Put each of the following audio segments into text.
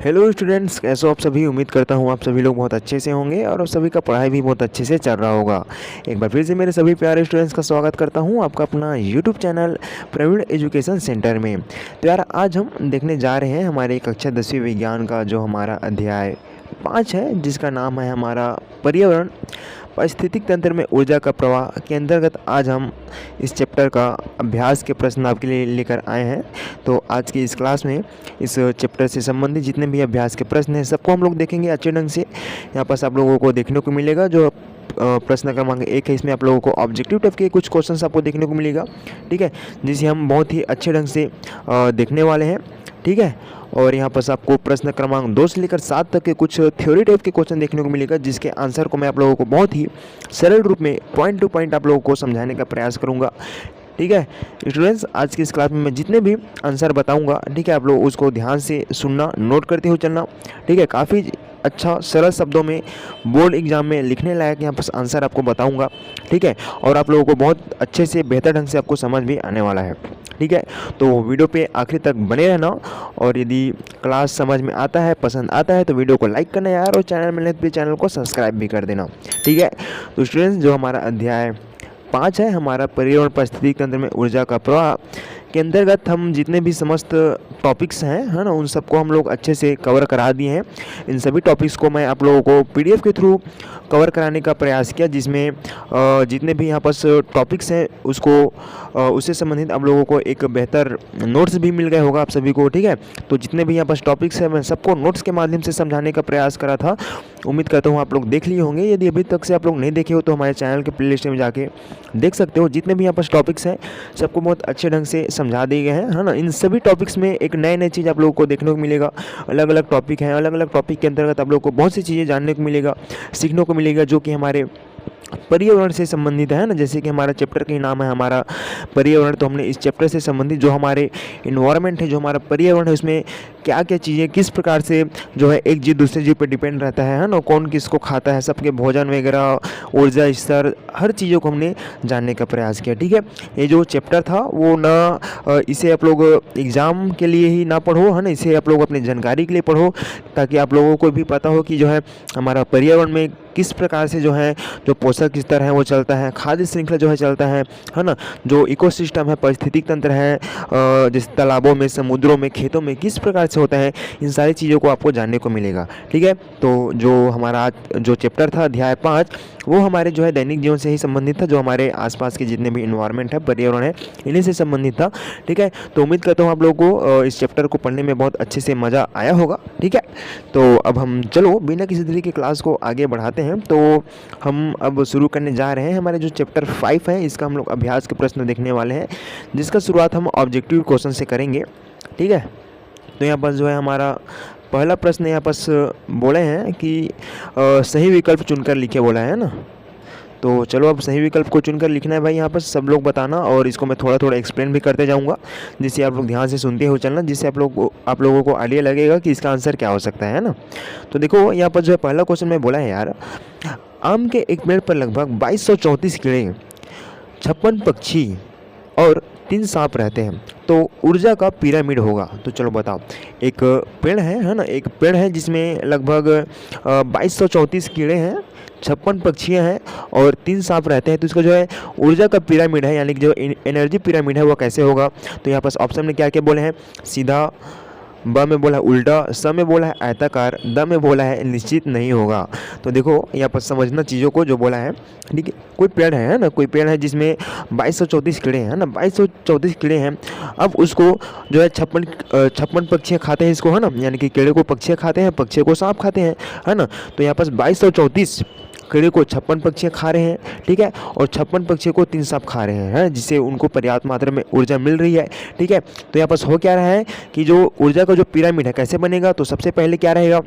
Hello students, कैसे हो आप सभी। उम्मीद करता हूँ आप सभी लोग बहुत अच्छे से होंगे और आप सभी का पढ़ाई भी बहुत अच्छे से चल रहा होगा। एक बार फिर से मेरे सभी प्यारे स्टूडेंट्स का स्वागत करता हूँ आपका अपना YouTube channel Praveen education centre में। तो यार आज हम देखने जा रहे हैं हमारे कक्षा 10वीं विज्ञान का जो हमारा अध्याय 5 है, जिसका नाम है हमारा पर्यावरण पारिस्थितिक तंत्र में ऊर्जा का प्रवाह के अंतर्गत आज हम इस चैप्टर का अभ्यास के प्रश्न आपके लिए लेकर आए हैं। तो आज की इस क्लास में इस चैप्टर से संबंधित जितने भी अभ्यास के प्रश्न हैं सबको हम लोग देखेंगे अच्छे ढंग से। यहाँ पास आप लोगों को देखने को मिलेगा जो प्रश्न क्रमांक 1 है, इसमें आप लोगों को ऑब्जेक्टिव टाइप के कुछ क्वेश्चंस आपको देखने को मिलेगा, ठीक है, जिसे हम बहुत ही अच्छे ढंग से देखने वाले हैं, ठीक है। और यहाँ पर आपको प्रश्न क्रमांक 2 से लेकर 7 तक के कुछ थ्योरी टाइप के क्वेश्चन देखने को मिलेगा, जिसके आंसर को मैं आप लोगों को बहुत ही सरल रूप में पॉइंट टू पॉइंट आप लोगों को समझाने का प्रयास करूँगा, ठीक है। स्टूडेंट्स, आज की इस क्लास में मैं जितने भी आंसर बताऊंगा, ठीक है, आप लोग उसको ध्यान से सुनना, नोट करते हुए चलना, ठीक है। काफ़ी अच्छा सरल शब्दों में बोर्ड एग्जाम में लिखने लायक यहाँ पर आंसर आपको बताऊंगा, ठीक है। और आप लोगों को बहुत अच्छे से बेहतर ढंग से आपको समझ भी आने वाला है, ठीक है। तो वीडियो पे आखिर तक बने रहना और यदि क्लास समझ में आता है, पसंद आता है तो वीडियो को लाइक करना यार, और चैनल में तो चैनल को सब्सक्राइब भी कर देना, ठीक है। तो स्टूडेंट्स, जो हमारा अध्याय 5 है हमारा पर्यावरण पारिस्थितिक तंत्र में ऊर्जा का प्रवाह के अंतर्गत हम जितने भी समस्त टॉपिक्स हैं, है ना, उन सबको हम लोग अच्छे से कवर करा दिए हैं। इन सभी टॉपिक्स को मैं आप लोगों को पीडीएफ के थ्रू कवर कराने का प्रयास किया, जिसमें जितने भी यहाँ पर टॉपिक्स हैं उससे संबंधित आप लोगों को एक बेहतर नोट्स भी मिल गया होगा आप सभी को, ठीक है। तो जितने भी यहाँ पर टॉपिक्स हैं मैं सबको नोट्स के माध्यम से समझाने का प्रयास करा था। उम्मीद करता हूँ आप लोग देख लिए होंगे। यदि अभी तक से आप लोग नहीं देखे हो तो हमारे चैनल के प्लेलिस्ट में जाके देख सकते हो। जितने भी यहाँ पर टॉपिक्स हैं सबको बहुत अच्छे ढंग से समझा दिए गए हैं, है ना। इन सभी टॉपिक्स में एक नए चीज़ आप लोगों को देखने को मिलेगा। अलग अलग टॉपिक हैं, अलग अलग टॉपिक के अंतर्गत आप लोगों को बहुत सी चीज़ें जानने को मिलेगा, सीखने को मिलेगा, जो कि हमारे पर्यावरण से संबंधित है ना। जैसे कि हमारा चैप्टर का ही नाम है हमारा पर्यावरण, तो हमने इस चैप्टर से संबंधित जो हमारे इन्वायरमेंट है, जो हमारा पर्यावरण है, उसमें क्या क्या चीज़ें किस प्रकार से जो है एक जीव दूसरे जीव पर डिपेंड रहता है ना, कौन किसको खाता है, सबके भोजन वगैरह, ऊर्जा स्तर, हर चीज़ों को हमने जानने का प्रयास किया, ठीक है। ये जो चैप्टर था वो ना इसे आप लोग एग्ज़ाम के लिए ही ना पढ़ो, है ना, इसे आप लोग अपनी जानकारी के लिए पढ़ो, ताकि आप लोगों को भी पता हो कि जो है हमारा पर्यावरण में किस प्रकार से जो है जो पोषक स्तर है वो चलता है, खाद्य श्रृंखला जो है चलता है ना, जो इकोसिस्टम है, पारिस्थितिक तंत्र है, जैसे तालाबों में, समुद्रों में, खेतों में किस प्रकार से होता है, इन सारी चीज़ों को आपको जानने को मिलेगा, ठीक है। तो जो हमारा आज जो चैप्टर था अध्याय 5 वो हमारे जो है दैनिक जीवन से ही संबंधित था, जो हमारे आसपास के जितने भी इन्वायरमेंट है, पर्यावरण है, इन्हीं से संबंधित था, ठीक है। तो उम्मीद करता हूँ आप लोगों को इस चैप्टर को पढ़ने में बहुत अच्छे से मज़ा आया होगा, ठीक है। तो अब हम चलो बिना किसी देरी की क्लास को आगे बढ़ाते हैं। तो हम अब शुरू करने जा रहे हैं हमारे जो चैप्टर 5 है, इसका हम लोग अभ्यास के प्रश्न देखने वाले हैं, जिसका शुरुआत हम ऑब्जेक्टिव क्वेश्चन से करेंगे, ठीक है। तो यहाँ पर जो है हमारा पहला प्रश्न यहाँ पर बोले हैं कि सही विकल्प चुनकर लिखे बोला है ना। तो चलो अब सही विकल्प को चुनकर लिखना है भाई, यहाँ पर सब लोग बताना, और इसको मैं थोड़ा थोड़ा एक्सप्लेन भी करते जाऊँगा, जिससे आप लोग ध्यान से सुनते हुए चलना, जिससे आप लोगों को आइडिया लगेगा कि इसका आंसर क्या हो सकता है ना। तो देखो यहाँ पर जो है पहला क्वेश्चन में बोला है यार, आम के एक पेड़ पर लगभग 2234 कीड़े, 56 पक्षी और 3 सांप रहते हैं, तो ऊर्जा का पिरामिड होगा। तो चलो बताओ, एक पेड़ है ना, एक पेड़ है जिसमें लगभग 2234 कीड़े हैं, 56 पक्षियाँ हैं और 3 सांप रहते हैं, तो इसका जो है ऊर्जा का पिरामिड है, यानी कि जो एनर्जी पिरामिड है वो कैसे होगा। तो यहाँ पास ऑप्शन में क्या क्या बोले हैं, सीधा, ब में बोला है उल्टा, स में बोला है आयताकार, द में बोला है निश्चित नहीं होगा। तो देखो यहाँ पर समझना चीज़ों को जो बोला है, ठीक है। कोई पेड़ है ना, कोई पेड़ है जिसमें 2234 कीड़े हैं ना, 2234 कीड़े हैं। अब उसको जो है 56 पक्षियाँ खाते हैं इसको, है ना, यानी कि कीड़े को पक्षियाँ खाते हैं, पक्षियों को सांप खाते हैं, है ना। तो यहाँ पास 2234 कीड़े को 56 पक्षियाँ खा रहे हैं, ठीक है, और 56 पक्षियों को 3 सांप खा रहे हैं, जिससे उनको पर्याप्त मात्रा में ऊर्जा मिल रही है, ठीक है। तो यहाँ पास हो क्या रहा है कि जो ऊर्जा का जो पिरामिड है कैसे बनेगा, तो सबसे पहले क्या रहेगा,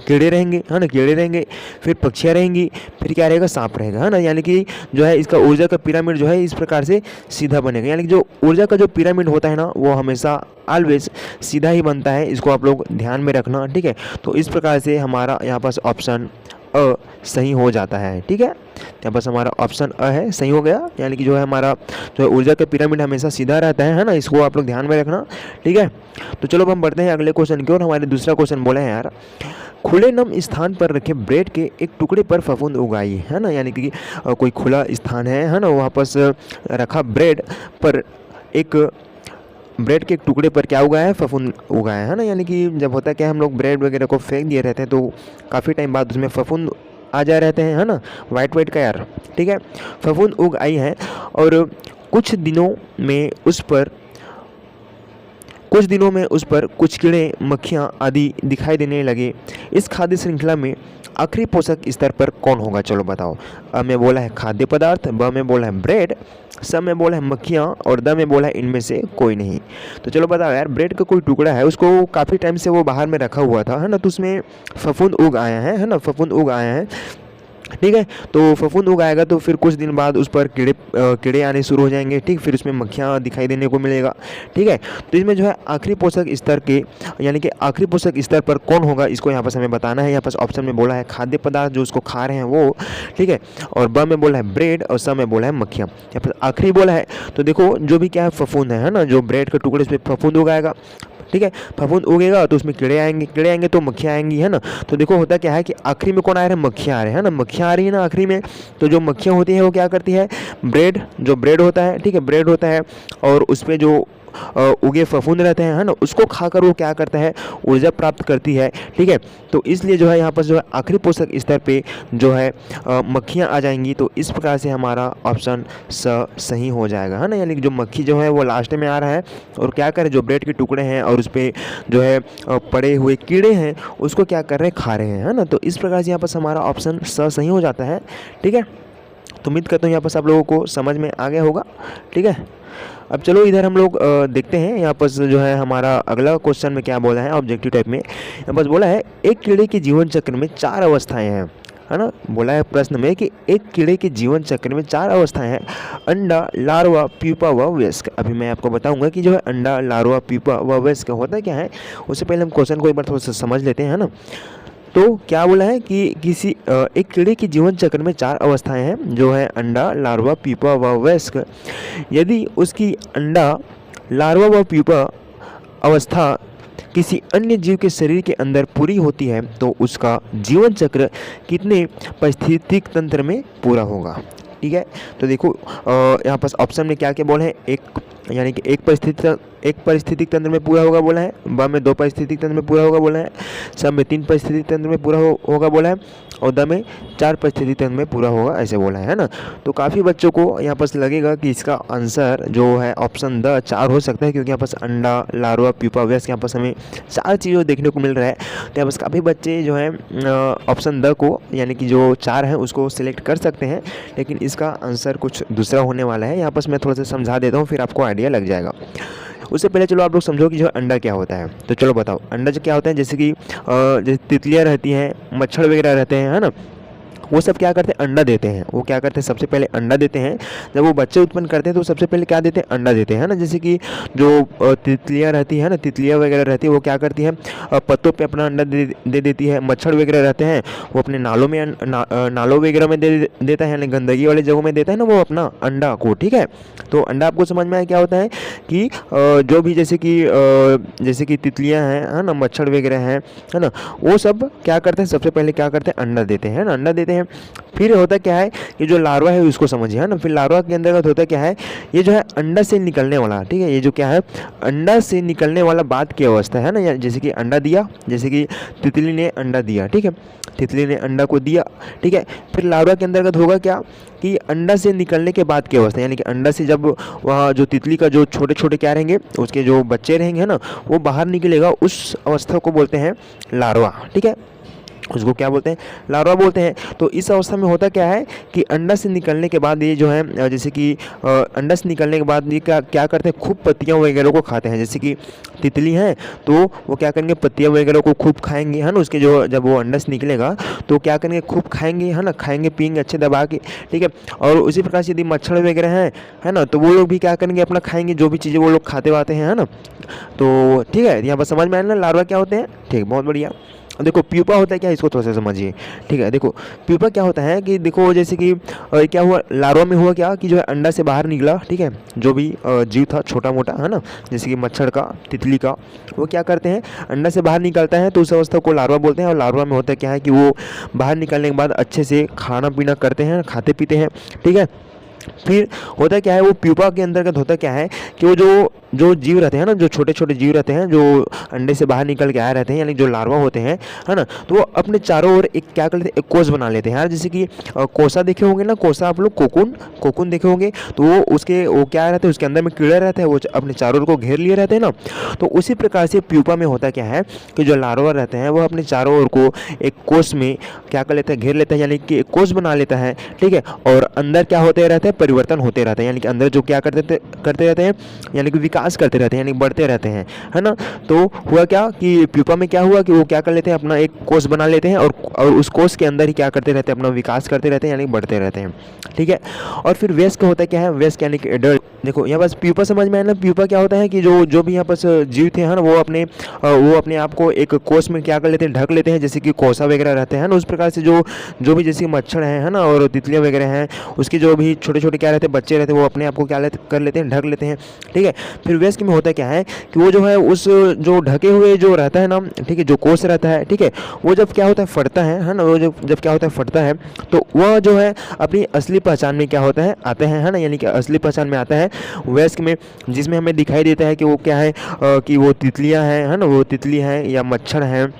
कीड़े रहेंगे, है ना, कीड़े रहेंगे, फिर पक्षियाँ रहेंगी, फिर क्या रहेगा, सांप रहेगा, है ना। यानी कि जो है इसका ऊर्जा का पिरामिड जो है इस प्रकार से सीधा बनेगा, यानी कि जो ऊर्जा का जो पिरामिड होता है ना वो हमेशा ऑलवेज सीधा ही बनता है, इसको आप लोग ध्यान में रखना, ठीक है। तो इस प्रकार से हमारा यहाँ पास ऑप्शन अ सही हो जाता है। ठीक है, यहाँ पर हमारा ऑप्शन अ है, सही हो गया। यानी कि जो है हमारा जो है ऊर्जा का पिरामिड हमेशा सीधा रहता है ना, इसको आप लोग ध्यान में रखना। ठीक है, तो चलो अब हम बढ़ते हैं अगले क्वेश्चन की ओर। हमारे दूसरा क्वेश्चन बोला है यार, खुले नम स्थान पर रखे ब्रेड के एक टुकड़े पर फफूंद उगाई, है ना। यानी कि कोई खुला स्थान है ना, वहाँ पर रखा ब्रेड पर एक ब्रेड के एक टुकड़े पर क्या उगाया है, फफूंद उगाया है ना। यानी कि जब होता है क्या, हम लोग ब्रेड वगैरह को फेंक दिए रहते हैं तो काफ़ी टाइम बाद उसमें फफूंद आ जा रहते हैं, है ना, वाइट वाइट का यार। ठीक है, फफूंद उग आई है और कुछ दिनों में उस पर कुछ कीड़े मक्खियाँ आदि दिखाई देने लगे। इस खाद्य श्रृंखला में आखिरी पोषक स्तर पर कौन होगा, चलो बताओ। अ में बोला है खाद्य पदार्थ, ब में बोला है ब्रेड, स में बोला है मक्खियाँ और द में बोला है इनमें से कोई नहीं। तो चलो बताओ यार, ब्रेड का कोई टुकड़ा है, उसको काफ़ी टाइम से वो बाहर में रखा हुआ था, है ना, तो उसमें फफूंद उग आया है ना, फफूंद उग आया है। ठीक है, तो फफूंद उगाएगा तो फिर कुछ दिन बाद उस पर कीड़े आने शुरू हो जाएंगे। ठीक, फिर उसमें मक्खियाँ दिखाई देने को मिलेगा। ठीक है, तो इसमें जो है आखिरी पोषक स्तर के यानी कि आखिरी पोषक स्तर पर कौन होगा, इसको यहाँ पर हमें बताना है। यहाँ पर ऑप्शन में बोला है खाद्य पदार्थ जो उसको खा रहे हैं वो। ठीक है, और ब में बोला है ब्रेड और स में बोला है मक्खियाँ। यहाँ पर आखिरी बोला है, तो देखो जो भी क्या है फफूंद है ना, जो ब्रेड का टुकड़े उस पर फफूंद उगाएगा। ठीक है, फफूंद उगेगा तो उसमें कीड़े आएंगे तो मक्खियाँ आएंगी, है ना। तो देखो होता क्या है कि आखिरी में कौन आ रहा है, मक्खियाँ आ रहे हैं, है ना, मक्खियाँ आ रही है ना आखिरी में। तो जो मक्खियाँ होती है वो क्या करती है, ब्रेड होता है, ठीक है, ब्रेड होता है और उस पर जो उगे फफूंद रहते हैं, है ना, उसको खाकर वो क्या करता है, ऊर्जा प्राप्त करती है। ठीक है, तो इसलिए जो है यहाँ पर जो है आखिरी पोषक स्तर पे जो है मक्खियाँ आ जाएंगी। तो इस प्रकार से हमारा ऑप्शन स सही हो जाएगा, है ना। यानी कि जो मक्खी जो है वो लास्ट में आ रहा है और क्या करे, जो ब्रेड के टुकड़े हैं और उस पर जो है पड़े हुए कीड़े हैं उसको क्या कर रहे हैं, खा रहे हैं, है ना। तो इस प्रकार से यहाँ पर हमारा ऑप्शन स सही हो जाता है। ठीक है, तो उम्मीद करता हूँ यहाँ पर सब लोगों को समझ में आ गया होगा। ठीक है, अब चलो इधर हम लोग देखते हैं यहाँ पर जो है हमारा अगला क्वेश्चन में क्या बोला है ऑब्जेक्टिव टाइप में। यहाँ पर बोला है एक कीड़े के जीवन चक्र में 4 अवस्थाएं हैं, है ना। बोला है प्रश्न में कि एक कीड़े के जीवन चक्र में 4 अवस्थाएं हैं, अंडा, लार्वा, प्यूपा व वयस्क। अभी मैं आपको बताऊंगा कि जो है अंडा, लार्वा, प्यूपा व वयस्क होता क्या है। उससे पहले हम क्वेश्चन को एक बार थोड़ा सा समझ लेते हैं, है ना। तो क्या बोला है कि एक कीड़े की जीवन चक्र में 4 अवस्थाएं हैं, जो है अंडा, लार्वा, प्यूपा व वयस्क। यदि उसकी अंडा, लार्वा व प्यूपा अवस्था किसी अन्य जीव के शरीर के अंदर पूरी होती है तो उसका जीवन चक्र कितने पारिस्थितिक तंत्र में पूरा होगा। ठीक है, तो देखो यहाँ पर ऑप्शन में क्या क्या बोले हैं, एक यानी कि एक परिस्थितिक तंत्र में पूरा होगा बोला है, ब में 2 परिस्थितिक तंत्र में पूरा होगा बोला है, स में 3 परिस्थितिक तंत्र में पूरा होगा बोला है और द में 4 परिस्थितिक तंत्र में पूरा होगा ऐसे बोला है ना। तो काफ़ी बच्चों को यहाँ पर लगेगा कि इसका आंसर जो है ऑप्शन द 4 हो सकता है, क्योंकि यहाँ पर अंडा, लार्वा, प्यूपा, वयस्क यहाँ पर हमें 4 चीज़ों देखने को मिल रहा है। तो यहाँ पर काफ़ी बच्चे जो है ऑप्शन द को यानी कि जो 4 है उसको सिलेक्ट कर सकते हैं, लेकिन इसका आंसर कुछ दूसरा होने वाला है। यहाँ पर मैं थोड़ा सा समझा देता हूँ, फिर आपको आइडिया लग जाएगा। उससे पहले चलो आप लोग समझो कि जो अंडा क्या होता है। तो चलो बताओ अंडा जो क्या होता है, जैसे कि जैसे तितलियाँ रहती हैं, मच्छर वगैरह रहते हैं, है ना, वो सब क्या करते हैं, अंडा देते हैं। वो क्या करते हैं, सबसे पहले अंडा देते हैं। जब वो बच्चे उत्पन्न करते हैं तो सबसे पहले क्या देते हैं, अंडा देते हैं ना। जैसे कि जो तितलियाँ रहती है ना, तितलियाँ वगैरह रहती है, वो क्या करती है, पत्तों पे अपना अंडा दे देती है। मच्छर वगैरह रहते हैं वो अपने नालों वगैरह में दे देता है, यानी गंदगी वाले जगहों में देता है ना वो अपना अंडा को। ठीक है, तो अंडा आपको समझ में आया क्या होता है कि जो भी जैसे कि तितलियाँ हैं, है ना, मच्छर वगैरह हैं, है ना, वो सब क्या करते हैं, सबसे पहले क्या करते हैं, अंडा देते हैं ना, अंडा देते हैं। फिर होता क्या है कि जो लार्वा है उसको समझिए, है ना। फिर लार्वा के अंतर्गत होता क्या है, ये जो है अंडा से निकलने वाला, ठीक है, ये जो क्या है अंडा से निकलने वाला बाद की अवस्था है ना। जैसे कि अंडा दिया, जैसे कि तितली ने अंडा दिया, ठीक है, तितली ने अंडा को दिया, ठीक है। फिर लार्वा के अंतर्गत होगा क्या कि अंडा से निकलने के बाद की अवस्था, यानी कि अंडा से जब वहाँ जो तितली का जो छोटे छोटे क्या रहेंगे, उसके जो बच्चे रहेंगे, है ना, वो बाहर निकलेगा, उस अवस्था को बोलते हैं लार्वा। ठीक है, उसको क्या बोलते हैं, लार्वा बोलते हैं। तो इस अवस्था में होता क्या है कि अंडा से निकलने के बाद ये जो है जैसे कि अंडा से निकलने के बाद ये क्या करते हैं, खूब पत्तियाँ वगैरह को खाते हैं। जैसे कि तितली हैं तो वो क्या करेंगे, पत्तियाँ वगैरह को खूब खाएंगे, है ना। उसके जो जब वो अंडा से निकलेगा तो क्या करेंगे, खूब खाएंगे, है ना, खाएंगे पिएंगे अच्छे दबा के, ठीक है। और उसी प्रकार से यदि मच्छर वगैरह हैं, है ना, तो वो लोग भी क्या करेंगे, अपना खाएंगे जो भी चीज़ें वो लोग खाते वाते हैं, है ना। तो ठीक है, यहाँ पर समझ में आया ना लार्वा क्या होते हैं। ठीक, बहुत बढ़िया। देखो प्यूपा होता है क्या, इसको थोड़ा सा समझिए। ठीक है, देखो प्यूपा क्या होता है कि देखो जैसे कि क्या हुआ लार्वा में, हुआ क्या कि जो है अंडा से बाहर निकला। ठीक है, जो भी जीव था छोटा मोटा, है ना, जैसे कि मच्छर का, तितली का, वो क्या करते हैं अंडा से बाहर निकलता है तो उस अवस्था को लार्वा बोलते हैं। और लार्वा में होता क्या है कि वो बाहर निकलने के बाद अच्छे से खाना पीना करते हैं, खाते पीते हैं। ठीक है, फिर होता क्या है, वो प्यूपा के अंतर्गत होता क्या है कि वो जो जो जीव रहते हैं ना, जो छोटे छोटे जीव रहते हैं, जो अंडे से बाहर निकल के आए रहते हैं, यानी जो लार्वा होते हैं, है ना, तो वो अपने चारों ओर एक क्या कर लेते हैं, एक कोष बना लेते हैं यार। जैसे कि कोसा देखे होंगे ना, कोसा आप लोग कोकून कोकून देखे होंगे, तो वो क्या रहते हैं, उसके अंदर में कीड़े रहते हैं, वो अपने चारों ओर को घेर लिए रहते हैं ना। तो उसी प्रकार से प्यूपा में होता क्या है कि जो लार्वा रहते हैं वो अपने चारों ओर को एक कोष में क्या कर लेते हैं, घेर लेते हैं, यानी कि एक कोष बना लेता है। ठीक है, और अंदर क्या होते रहते हैं, परिवर्तन होते रहते हैं, यानी कि अंदर जो क्या करते रहते हैं, यानी कि विकास करते रहते हैं, यानी बढ़ते रहते हैं, है ना। तो हुआ क्या कि प्यूपा में क्या हुआ कि वो क्या कर लेते हैं, अपना एक कोष बना लेते हैं और उस कोष के अंदर ही क्या करते रहते हैं, अपना विकास करते रहते हैं, यानी बढ़ते रहते हैं। ठीक है, और फिर वयस्क होता क्या है, वयस्क यानी कि एडल्ट। देखो यहाँ पास प्यूपा समझ में आया ना, प्यूपा क्या होता है कि जो भी यहाँ पास जीव थे, है ना, वो अपने आप को एक कोष में क्या कर लेते हैं, ढक लेते हैं, जैसे कि कोसा वगैरह रहते हैं ना। उस प्रकार से जो भी जैसे मच्छर है ना, और तितलियाँ वगैरह हैं, उसके जो भी छोटे छोटे क्या रहते हैं, बच्चे रहते हैं, वो अपने आप को क्या कर लेते हैं, ढक लेते हैं। ठीक है, फिर वयस्क में होता क्या है कि वो जो है उस जो ढके हुए जो रहता है ना, ठीक है, जो कोष रहता है, ठीक है, वो जब क्या होता है, फटता है ना, वो जब क्या होता है, फटता है, तो वह जो है अपनी असली पहचान में क्या होता है, आते हैं, है ना, यानी कि असली पहचान में आता है वयस्क में, जिसमें हमें दिखाई देता है कि वो क्या है, कि वो तितलियां हैं, है ना, वो तितली हैं या मच्छर हैं।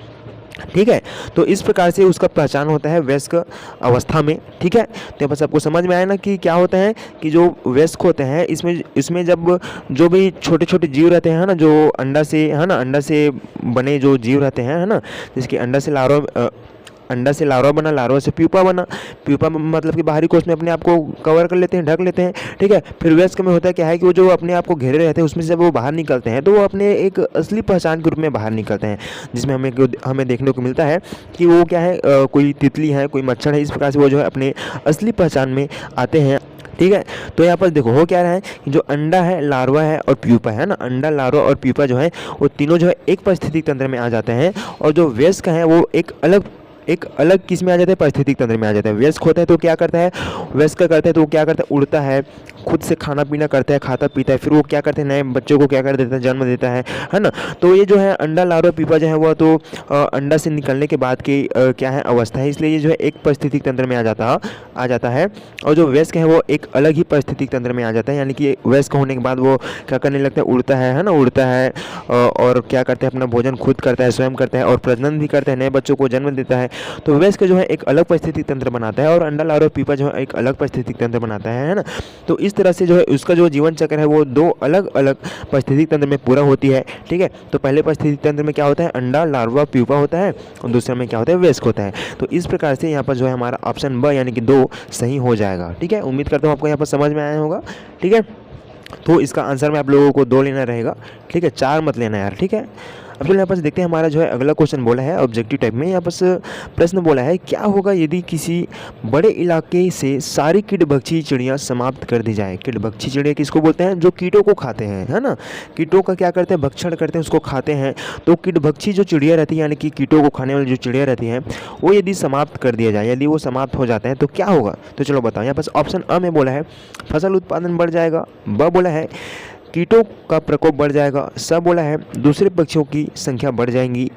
ठीक है, तो इस प्रकार से उसका पहचान होता है वयस्क अवस्था में। ठीक है, तो बस आपको समझ में आया ना कि क्या होता है कि जो वयस्क होते हैं, इसमें जब जो भी छोटे छोटे जीव रहते हैं, है ना, जो अंडा से, है ना, अंडा से बने जो जीव रहते हैं, है ना, जिसके अंडा से लार्वा बना, लार्वा से प्यूपा बना, प्यूपा मतलब कि बाहरी कोष में अपने आप को कवर कर लेते हैं, ढक लेते हैं। ठीक है, फिर वयस्क में होता क्या है कि वो जो अपने आप को घेरे रहते हैं, उसमें से जब वो बाहर निकलते हैं तो वो अपने एक असली पहचान के रूप में बाहर निकलते हैं, जिसमें हमें देखने को मिलता है कि वो क्या है, कोई तितली है, कोई मच्छर है। इस प्रकार से वो जो है अपने असली पहचान में आते हैं। ठीक है, तो यहाँ पर देखो हो क्या रहा है कि जो अंडा है, लार्वा है और प्यूपा है ना, अंडा, लार्वा और प्यूपा जो है वो तीनों जो है एक पारिस्थितिक तंत्र में आ जाते हैं, और जो वयस्क है वो एक अलग किस में आ जाता है, पारिस्थितिक तंत्र में आ जाता है। वयस्क होता है तो क्या करता है, वयस्क करता है तो वो क्या करता है, उड़ता है, खुद से खाना पीना करता है, खाता पीता है, फिर वो क्या करते हैं, नए बच्चों को क्या कर देता है, जन्म देता है ना। तो ये जो है अंडा, लार्वा, प्यूपा जो है वो तो अंडा से निकलने के बाद की क्या है, अवस्था है, इसलिए ये जो है एक पारिस्थितिक तंत्र में आ जाता है। और जो वयस्क है वो एक अलग ही पारिस्थितिक तंत्र में आ जाता है, यानी कि वयस्क होने के बाद वो क्या करने लगता है, उड़ता है ना, उड़ता है, और क्या करता है, अपना भोजन खुद करता है, स्वयं करता है, और प्रजनन भी करता है, नए बच्चों को जन्म देता है। तो वयस्क जो है एक अलग पारिस्थितिक तंत्र बनाता है, और अंडा, लार्वा, प्यूपा जो है एक अलग पारिस्थितिक तंत्र बनाता है ना। तो इस तरह से जो है उसका जो जीवन चक्र है वो दो अलग अलग पारिस्थितिक तंत्र में पूरा होती है। ठीक है, तो पहले पारिस्थितिक तंत्र में क्या होता है, अंडा, लार्वा, प्यूपा होता है, और दूसरे में क्या होता है, वयस्क होता है। तो इस प्रकार से यहाँ पर जो है हमारा ऑप्शन ब यानी कि 2 सही हो जाएगा। ठीक है, उम्मीद करता हूँ आपको यहाँ पर समझ में आया होगा। ठीक है, तो इसका आंसर में आप लोगों को 2 लेना रहेगा। ठीक है, 4 मत लेना यार। ठीक है, अब चलो यहाँ पर देखते हैं हमारा जो है अगला क्वेश्चन बोला है ऑब्जेक्टिव टाइप में। यहाँ पर प्रश्न बोला है, क्या होगा यदि किसी बड़े इलाके से सारी कीटभक्षी चिड़ियाँ समाप्त कर दी जाए। कीटभक्षी चिड़िया किसको बोलते हैं, जो कीटों को खाते हैं, है ना, कीटों का क्या करते हैं, भक्षण करते हैं, उसको खाते हैं। तो कीटभक्षी जो चिड़िया रहती है, यानी कि कीटों को खाने वाली जो चिड़िया रहती हैं, वो यदि समाप्त कर दिया जाए, यदि वो समाप्त हो जाते हैं तो क्या होगा। तो चलो बताओ, यहाँ पर ऑप्शन अ में बोला है फसल उत्पादन बढ़ जाएगा, ब बोला है कीटों का प्रकोप बढ़ जाएगा, स बोला है दूसरे पक्षियों की संख्या बढ़ जाएंगी,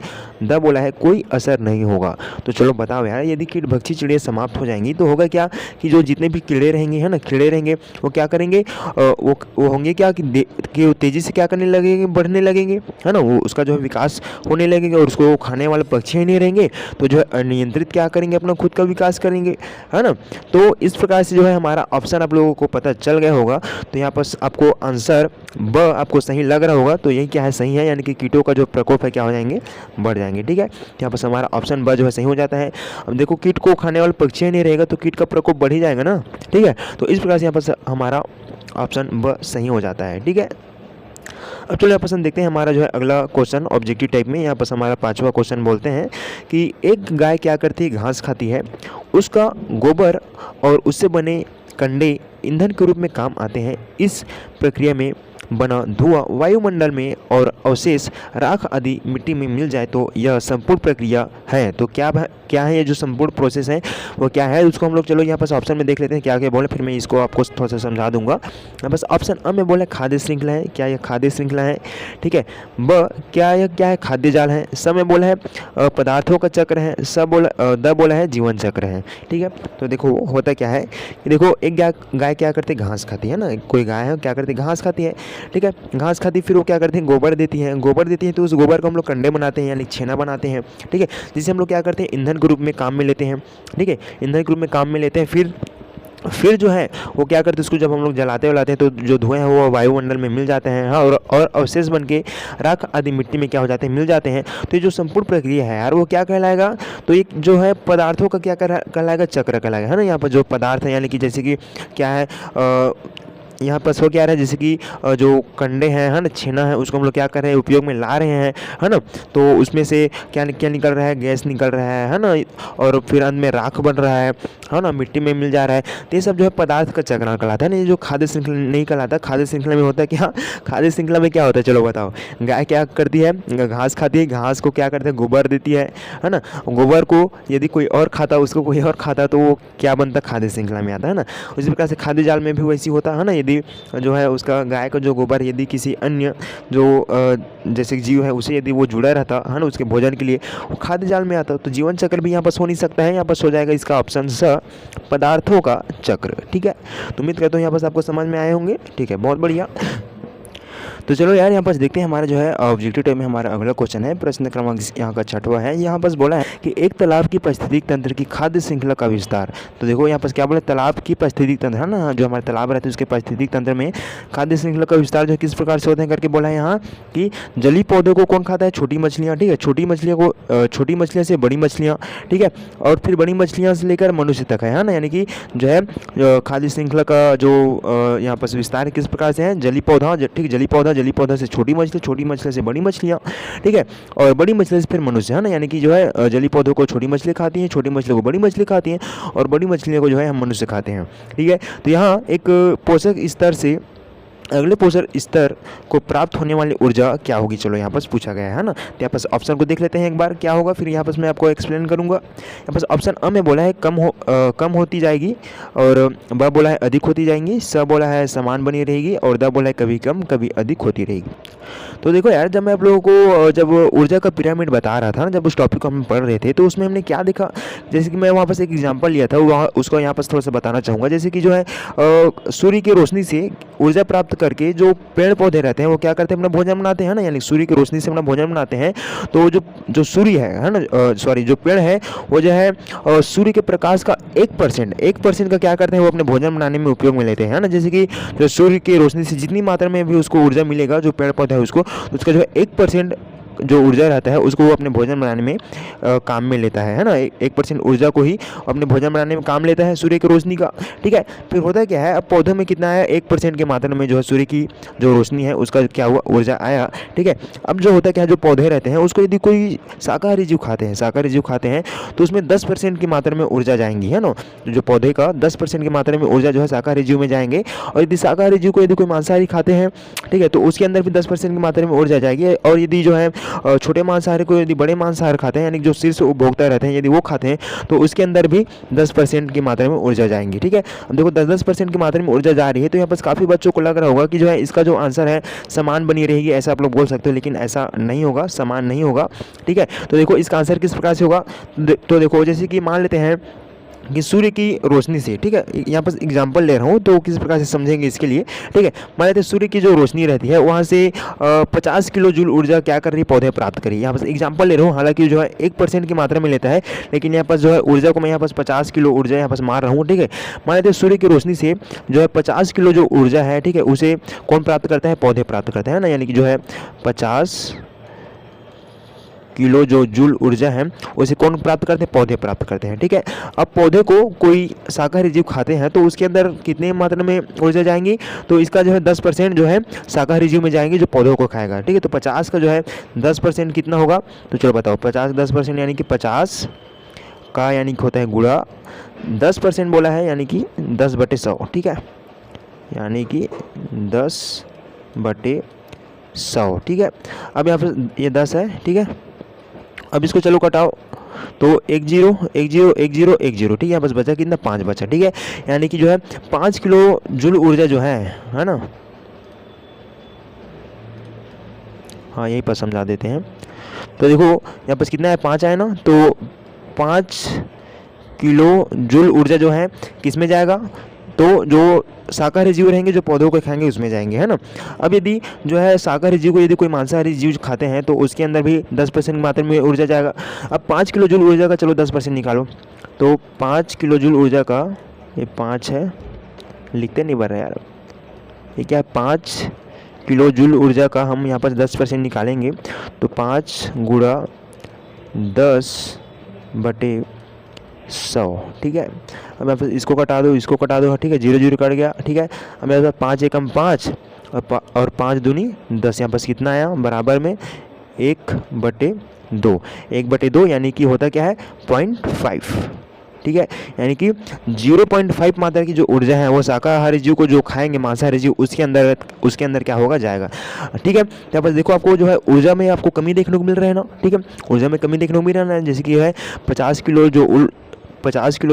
द बोला है कोई असर नहीं होगा। तो चलो बताओ यार, यदि कीटभक्षी चिड़िया समाप्त हो जाएंगी तो होगा क्या कि जो जितने भी कीड़े रहेंगे, है ना, कीड़े रहेंगे, वो क्या करेंगे, वो होंगे क्या कि तेज़ी से क्या करने लगेंगे, बढ़ने लगेंगे, है ना, वो उसका जो है विकास होने लगेगा, और उसको खाने वाले पक्षी ही नहीं रहेंगे, तो जो है अनियंत्रित क्या करेंगे, अपना खुद का विकास करेंगे, है ना। तो इस प्रकार से जो है हमारा ऑप्शन आप लोगों को पता चल गया होगा। तो यहाँ पर आपको आंसर ब आपको सही लग रहा होगा, तो यही क्या है, सही है, यानी कि कीटों का जो प्रकोप है क्या हो जाएंगे, बढ़ जाएंगे। ठीक है, यहाँ पर हमारा ऑप्शन ब जो है सही हो जाता है। अब देखो कीट को खाने वाले पक्षी ही नहीं रहेगा तो कीट का प्रकोप बढ़ ही जाएगा ना। ठीक है, तो इस प्रकार से यहाँ पर हमारा ऑप्शन ब सही हो जाता है। ठीक है, अब चलो यहाँ पर देखते हैं हमारा जो है अगला क्वेश्चन ऑब्जेक्टिव टाइप में। यहाँ पर हमारा 5वां क्वेश्चन बोलते हैं कि एक गाय क्या करती है, घास खाती है, उसका गोबर और उससे बने कंडे ईंधन के रूप में काम आते हैं। इस प्रक्रिया में बना धुआं वायुमंडल में और अवशेष राख आदि मिट्टी में मिल जाए तो यह संपूर्ण प्रक्रिया है। तो क्या है ये जो संपूर्ण प्रोसेस है वो क्या है, उसको हम लोग चलो यहाँ पर ऑप्शन में देख लेते हैं क्या क्या बोले, फिर मैं इसको आपको थोड़ा सा समझा दूंगा। यहाँ बस ऑप्शन अ में बोला खाद्य श्रृंखला है, क्या यह खाद्य श्रृंखला है, ठीक है। ब क्या यह क्या है, खाद्य जाल है। स में बोला है पदार्थों का चक्र है। द बोला है जीवन चक्र है, ठीक है। तो देखो होता क्या है कि देखो एक गाय क्या करती है, घास खाती है ना, कोई गाय है क्या करती है, घास खाती है, ठीक है। घास खाती फिर वो क्या करते हैं, गोबर देती है। गोबर देती है तो उस गोबर को हम लोग कंडे बनाते हैं यानी छेना बनाते हैं, ठीक है, जिसे हम लोग क्या करते हैं ईंधन के रूप में काम में लेते हैं, ठीक है, ईंधन के रूप में काम में लेते हैं। फिर जो है वो क्या करते हैं, उसको जब हम लोग जलाते हैं तो जो धुएं हैं वो वायुमंडल में मिल जाते हैं, हाँ, और अवशेष बन के राख आदि मिट्टी में क्या हो जाते हैं, मिल जाते हैं। तो ये जो संपूर्ण प्रक्रिया है यार वो क्या कहलाएगा, तो एक जो है पदार्थों का क्या कहलाएगा, चक्र कहलाएगा, है ना। यहाँ पर जो पदार्थ है यानी कि जैसे कि क्या है यहाँ पर हो क्या रहा है, जैसे कि जो कंडे हैं, है ना, छेना है, उसको हम लोग क्या कर रहे हैं, उपयोग में ला रहे हैं, है ना। तो उसमें से क्या क्या निकल रहा है, गैस निकल रहा है ना, और फिर अंत में राख बन रहा है ना, मिट्टी में मिल जा रहा है। तो ये सब जो है पदार्थ का चक्र कहलाता है ना। ये जो खाद्य श्रृंखला नहीं कहलाता। खाद्य श्रृंखला में होता है क्या, खाद्य श्रृंखला में क्या होता है चलो बताओ। गाय क्या करती है, घास खाती है, घास को क्या करते हैं, गोबर देती है ना। गोबर को यदि कोई और खाता, उसको कोई और खाता, तो वो क्या बनता, खाद्य श्रृंखला में आता है ना। उसी प्रकार से खाद्य जाल में भी वैसी होता है ना, यदि जो है उसका गाय का जो गोबर यदि किसी अन्य जो जैसे जीव है उसे यदि वो जुड़ा रहता है ना उसके भोजन के लिए, वो खाद्य जाल में आता। तो जीवन चक्र भी यहाँ पर हो नहीं सकता है, यहाँ पर हो जाएगा इसका ऑप्शन स, पदार्थों का चक्र, ठीक है। तो उम्मीद करता हूँ यहाँ पर आपको समझ में आए होंगे, ठीक है, बहुत बढ़िया। तो चलो यार यहाँ पर देखते हैं हमारा जो है ऑब्जेक्टिव टाइम में हमारा अगला क्वेश्चन है। प्रश्न क्रमांक यहाँ का 6वां है। यहाँ पर बोला है कि एक तालाब की पारिस्थितिक तंत्र की खाद्य श्रृंखला का विस्तार। तो देखो यहाँ पर क्या बोला, तालाब की पारिस्थितिक तंत्र है ना, जो हमारे तालाब रहते हैं उसके पारिस्थितिक तंत्र में खाद्य श्रृंखला का विस्तार जो किस प्रकार से होते हैं करके बोला है यहाँ कि जलीय पौधों को कौन खाता है, छोटी मछलियाँ, ठीक है, छोटी मछलियों को, छोटी मछलियाँ से बड़ी मछलियाँ, ठीक है, और फिर बड़ी मछलियाँ से लेकर मनुष्य तक है ना। यानी कि जो है खाद्य श्रृंखला का जो यहाँ पर विस्तार किस प्रकार से है, जलीय पौधा, ठीक है, जलीय पौधा से छोटी मछली से बड़ी मछलियाँ, ठीक है, और बड़ी मछली से फिर मनुष्य, है ना। यानी कि जो है जलीय पौधों को छोटी मछली खाती है, छोटी मछली को बड़ी मछली खाती है, और बड़ी मछलियों को जो है हम मनुष्य खाते हैं, ठीक है। तो यहाँ एक पोषक स्तर से अगले पोषक स्तर को प्राप्त होने वाली ऊर्जा क्या होगी, चलो यहाँ पर पूछा गया है ना। तो यहाँ पर ऑप्शन को देख लेते हैं एक बार क्या होगा, फिर यहाँ पर मैं आपको एक्सप्लेन करूँगा। यहाँ पर ऑप्शन अ में बोला है कम होती जाएगी, और ब बोला है अधिक होती जाएंगी, स बोला है समान बनी रहेगी, और द बोला है कभी कम कभी अधिक होती रहेगी। तो देखो यार जब मैं आप लोगों को जब ऊर्जा का पिरामिड बता रहा था ना, जब उस टॉपिक को हम पढ़ रहे थे, तो उसमें हमने क्या देखा, जैसे कि मैं वहाँ पर एक एग्जांपल लिया था, वहाँ उसको यहाँ पर थोड़ा सा बताना चाहूँगा। जैसे कि जो है सूर्य की रोशनी से ऊर्जा प्राप्त करके जो पेड़ पौधे रहते हैं वो क्या करते हैं, अपना भोजन बनाते हैं ना, यानी सूर्य की रोशनी से अपना भोजन बनाते हैं। तो जो सूर्य है ना, सॉरी जो पेड़ है वो जो है सूर्य के प्रकाश का 1% का क्या करते हैं, वो अपने भोजन बनाने में उपयोग में लेते हैं ना। जैसे कि जो सूर्य की रोशनी से जितनी मात्रा में भी उसको ऊर्जा मिलेगा, जो पेड़ पौधा है उसको, तो उसका जो है 1% जो ऊर्जा रहता है उसको वो अपने भोजन बनाने में काम में लेता है ना। 1% ऊर्जा को ही अपने भोजन बनाने में काम लेता है सूर्य की रोशनी का, ठीक है। फिर होता क्या है, अब पौधों में कितना है, 1% के मात्रा में जो है सूर्य की जो रोशनी है उसका क्या हुआ, ऊर्जा आया, ठीक है। अब जो होता क्या है, जो पौधे रहते हैं उसको यदि कोई शाकाहारी जीव खाते हैं तो उसमें 10% की मात्रा में ऊर्जा जाएंगी, है ना। जो पौधे का 10% की मात्रा में ऊर्जा जो है शाकाहारी जीव में जाएंगे, और यदि शाकाहारी जीव को यदि कोई मांसाहारी खाते हैं, ठीक है, तो उसके अंदर भी 10% की मात्रा में ऊर्जा जाएगी। और यदि जो है छोटे मांसाहारी को यदि बड़े मांसाहार खाते हैं, यानी जो शीर्ष उपभोक्ता रहते हैं यदि वो खाते हैं, तो उसके अंदर भी 10% की मात्रा में ऊर्जा जाएंगी, ठीक है। अब देखो 10% की मात्रा में ऊर्जा जा रही है, तो यहाँ पर काफ़ी बच्चों को लग रहा होगा कि जो है इसका जो आंसर है समान बनी रहेगी, ऐसा आप लोग बोल सकते हो, लेकिन ऐसा नहीं होगा, समान नहीं होगा, ठीक है। तो देखो इसका आंसर किस प्रकार से होगा, तो देखो जैसे कि मान लेते हैं कि सूर्य की रोशनी से, ठीक है, यहाँ पर एग्जांपल ले रहा हूँ तो किस प्रकार से समझेंगे इसके लिए, ठीक है। मान लेते हैं सूर्य की जो रोशनी रहती है वहाँ से 50 किलो जूल ऊर्जा क्या कर रही है, पौधे प्राप्त करी। यहाँ पर एग्जांपल ले रहा हूँ, हालांकि जो है 1% की मात्रा में लेता है, लेकिन यहाँ पर जो है ऊर्जा को मैं यहाँ पर 50 किलो ऊर्जा यहाँ पर मार रहा हूँ, ठीक है। मान लेते हैं सूर्य की रोशनी से जो है 50 किलो जो ऊर्जा है, ठीक है, उसे कौन प्राप्त करता है, पौधे प्राप्त करते हैं ना। यानी कि जो है 50 किलो जो जूल ऊर्जा है उसे कौन प्राप्त करते हैं, पौधे प्राप्त करते हैं, ठीक है। अब पौधे को कोई शाकाहारी जीव खाते हैं तो उसके अंदर कितने मात्रा में ऊर्जा जाएंगी, तो इसका जो है 10% जो है शाकाहारी जीव में जाएंगे जो पौधों को खाएगा, ठीक है। तो 50 का जो है 10% कितना होगा, तो चलो बताओ 50 10% यानी कि 50 का यानी कि होता है गुणा 10% बोला है, यानी कि 10/100, ठीक है, यानी कि 10 10/100, ठीक है। अब यहाँ पर ये 10 है, ठीक है। अब इसको चलो कटाओ, तो 1 0 1 0 1 0 1 0, ठीक है। बस बचा कितना, 5 बचा, ठीक है। यानी कि जो है 5 किलो जूल ऊर्जा जो है ना, हाँ यहीं पर समझा देते हैं। तो देखो यहाँ पर कितना है, 5 आया ना, तो 5 किलो जूल ऊर्जा जो है किस में जाएगा, तो जो शाकाहारी जीव रहेंगे जो पौधों को खाएंगे उसमें जाएंगे, है ना। अब यदि जो है शाकाहारी जीव को, यदि कोई मांसाहारी जीव खाते हैं तो उसके अंदर भी 10% की मात्रा में ऊर्जा जाएगा। अब 5 किलो जूल ऊर्जा का चलो 10% निकालो, तो 5 किलो जूल ऊर्जा का, ये 5 है, लिखते नहीं बन रहा यार, ये क्या है, 5 किलो जूल ऊर्जा का हम यहाँ पर 10% निकालेंगे, तो 5 गुणा 10/100, ठीक है। अब यहाँ पर इसको कटा दो, इसको कटा दो, ठीक है, 0 0 कट गया, ठीक है। अब यहाँ पर 5 एकम 5 और 5 दूनी 10, यहाँ पर कितना आया, बराबर में 1/2, 1/2 यानी कि होता क्या है, 0.5, ठीक है। यानी कि 0.5 मात्रा की जो ऊर्जा है वो शाकाहारी जीव को जो खाएंगे मांसाहारी जीव उसके अंदर क्या होगा, जाएगा, ठीक है। यहाँ पर देखो आपको जो है ऊर्जा में आपको कमी देखने को मिल रहा है ना, ठीक है, ऊर्जा में कमी देखने को मिल रहा है। जैसे कि है 50 किलो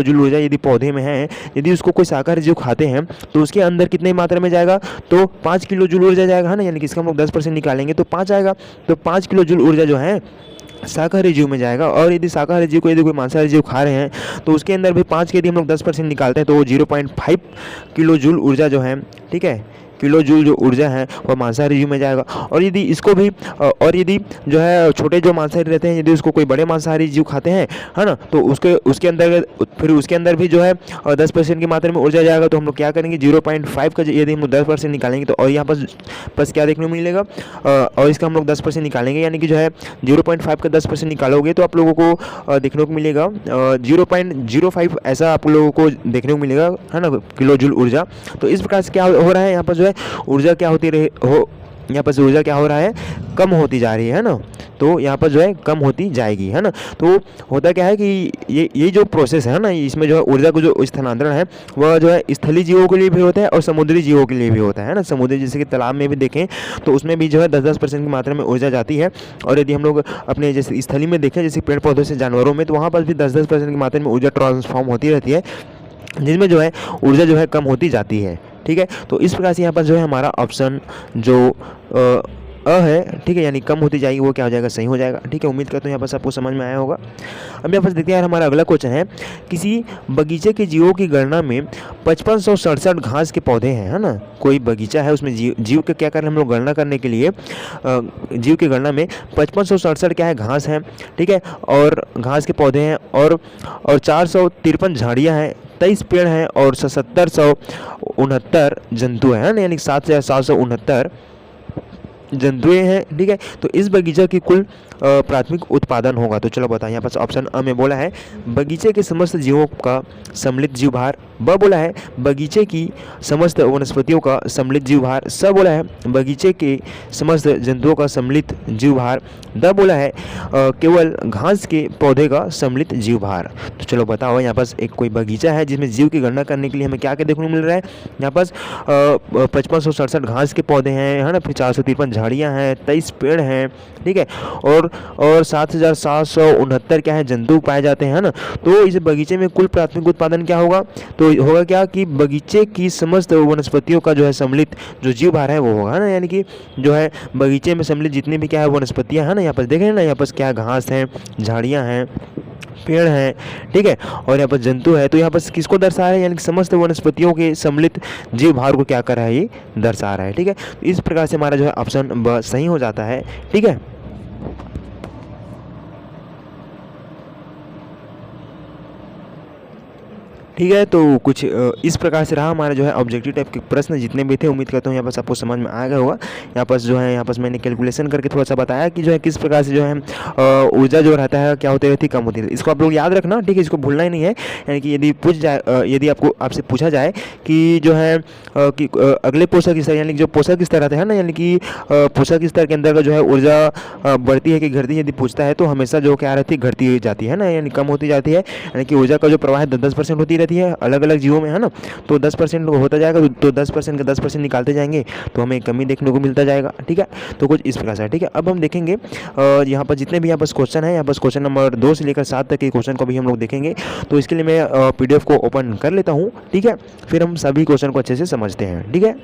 जूल ऊर्जा यदि पौधे में है, यदि उसको कोई शाकाहारी जीव खाते हैं तो उसके अंदर कितनी मात्रा में जाएगा, तो 5 किलो जूल ऊर्जा जाएगा, है ना। यानी कि इसका हम लोग 10% निकालेंगे तो 5 आएगा, तो 5 किलो जूल ऊर्जा जो है शाकाहारी जीव में जाएगा। और यदि शाकाहारी जीव को यदि कोई मांसाहारी जीव खा रहे हैं तो उसके अंदर भी 5 के यदि हम लोग 10% निकालते हैं तो 0.5 किलो जूल ऊर्जा जो है, ठीक है, किलो जूल जो ऊर्जा है वह मांसाहारी जीव में जाएगा। और यदि इसको भी और यदि जो है छोटे जो मांसाहारी रहते हैं, यदि उसको कोई बड़े मांसाहारी जीव खाते हैं, है ना, तो उसके अंदर भी जो है 10% की मात्रा में ऊर्जा जाएगा। तो हम लोग क्या करेंगे, 0.5 का यदि हम लोग 10% निकालेंगे तो, और यहाँ पर बस क्या देखने को मिलेगा, और इसका हम लोग 10% निकालेंगे, यानी कि जो है 0.5 का 10% निकालोगे तो आप लोगों को देखने को मिलेगा 0.05 ऐसा आप लोगों को देखने को मिलेगा, है ना, किलो जूल ऊर्जा। तो इस प्रकार से क्या हो रहा है, यहाँ पर जो है ऊर्जा क्या होती रही हो, यहाँ पर ऊर्जा क्या हो रहा है, कम होती जा रही है ना। तो यहाँ पर जो है कम होती जाएगी, है ना। तो होता क्या है कि ये जो प्रोसेस है ना, इसमें जो है ऊर्जा को जो स्थानांतरण है वह जो है स्थलीय जीवों के लिए भी होता है और समुद्री जीवों के लिए भी होता है ना। समुद्री जैसे कि तालाब में भी देखें तो उसमें भी जो है 10% की मात्रा में ऊर्जा जाती है। और यदि हम लोग अपने जैसे स्थलीय में देखें, जैसे पेड़ पौधों से जानवरों में, तो वहाँ पर भी 10% की मात्रा में ऊर्जा ट्रांसफॉर्म होती रहती है, जिसमें जो है ऊर्जा जो है कम होती जाती है, ठीक है। तो इस प्रकार से यहाँ पर जो है हमारा ऑप्शन जो है, ठीक है, यानी कम होती जाएगी, वो क्या हो जाएगा, सही हो जाएगा, ठीक है। उम्मीद करता हूँ यहाँ पर आपको समझ में आया होगा। अब यहाँ पर देखते हैं यार, हमारा अगला क्वेश्चन है, किसी बगीचे के जीवों की गणना में 5567 घास के पौधे हैं, है ना। कोई बगीचा है, उसमें जीव के क्या करें हम लोग, गणना करने के लिए जीव की गणना में 5567 क्या है, घास है, ठीक है, और घास के पौधे हैं, और 453 झाड़ियाँ हैं, 23 पेड़ हैं, और 769 जंतु है ना, यानी 7,769 जंतुएं हैं, ठीक है। तो इस बगीचा की कुल प्राथमिक उत्पादन होगा। तो चलो बताएं, यहाँ पर ऑप्शन अ में बोला है बगीचे के समस्त जीवों का सम्मिलित जीव भार, ब बोला है बगीचे की समस्त वनस्पतियों का सम्मिलित जीव भार, स बोला है बगीचे के समस्त जंतुओं का सम्मिलित जीव भार, द बोला है केवल घास के पौधे का सम्मिलित जीव भार। तो चलो बताओ, यहाँ पास एक कोई बगीचा है जिसमें जीव की गणना करने के लिए हमें क्या क्या देखने को मिल रहा है। यहाँ पास 5567 घास के पौधे हैं, है ना, फिर 453 झाड़ियाँ हैं, 23 पेड़ हैं, ठीक है, और 7,769 क्या है, जंतु पाए जाते हैं, है ना। तो इस बगीचे में कुल प्राथमिक उत्पादन क्या होगा, तो होगा क्या कि बगीचे की समस्त वनस्पतियों का जो है सम्मिलित जो जीव भार है वो होगा, है ना। यानी कि जो है बगीचे में सम्मिलित जितनी भी क्या है वनस्पतियाँ हैं ना, यहाँ पर देख रहे हैं ना, यहाँ पर क्या घास हैं, झाड़ियाँ हैं, पेड़ हैं, ठीक है, और यहाँ पर जंतु है। तो यहाँ पर किसको दर्शा रहा है, यानी कि समस्त वनस्पतियों के सम्मिलित जीव भार को क्या कर रहा है, ये दर्शा रहा है, ठीक है। तो इस प्रकार से हमारा जो है ऑप्शन ब सही हो जाता है, ठीक है। ठीक है, तो कुछ इस प्रकार से रहा हमारा जो है ऑब्जेक्टिव टाइप के प्रश्न जितने भी थे। उम्मीद करता हूँ यहाँ पर आपको समझ में आ गया होगा। यहाँ पर जो है, यहाँ पर मैंने कैलकुलेशन करके थोड़ा सा बताया कि जो है किस प्रकार से जो है ऊर्जा जो रहता है क्या होती रहती है, कम होती रहती है। इसको आप लोग याद रखना, ठीक है, इसको भूलना ही नहीं है। यानी कि यदि आपसे पूछा जाए कि जो है कि अगले पोषक स्तर, यानी कि जो पोषक स्तर रहता है ना, यानी कि पोषक स्तर के अंदर का जो है ऊर्जा बढ़ती है कि घटती है, यदि पूछता है तो हमेशा जो क्या रहती है, घटती जाती है ना, यानी कम होती जाती है। यानी कि ऊर्जा का जो प्रवाह है 10% होती रहती है, रहती है अलग अलग जीवों में, है ना, तो 10% होता जाएगा, तो 10% का 10% निकालते जाएंगे तो हमें कमी देखने को मिलता जाएगा। ठीक है, तो कुछ इस प्रकार से। ठीक है, अब हम देखेंगे यहाँ पर जितने भी यहाँ पर क्वेश्चन है, यहाँ पर क्वेश्चन नंबर 2 से लेकर 7 तक के क्वेश्चन को भी हम लोग देखेंगे। तो इसके लिए मैं PDF को ओपन कर लेता हूँ। ठीक है, फिर हम सभी क्वेश्चन को अच्छे से समझते हैं। ठीक है,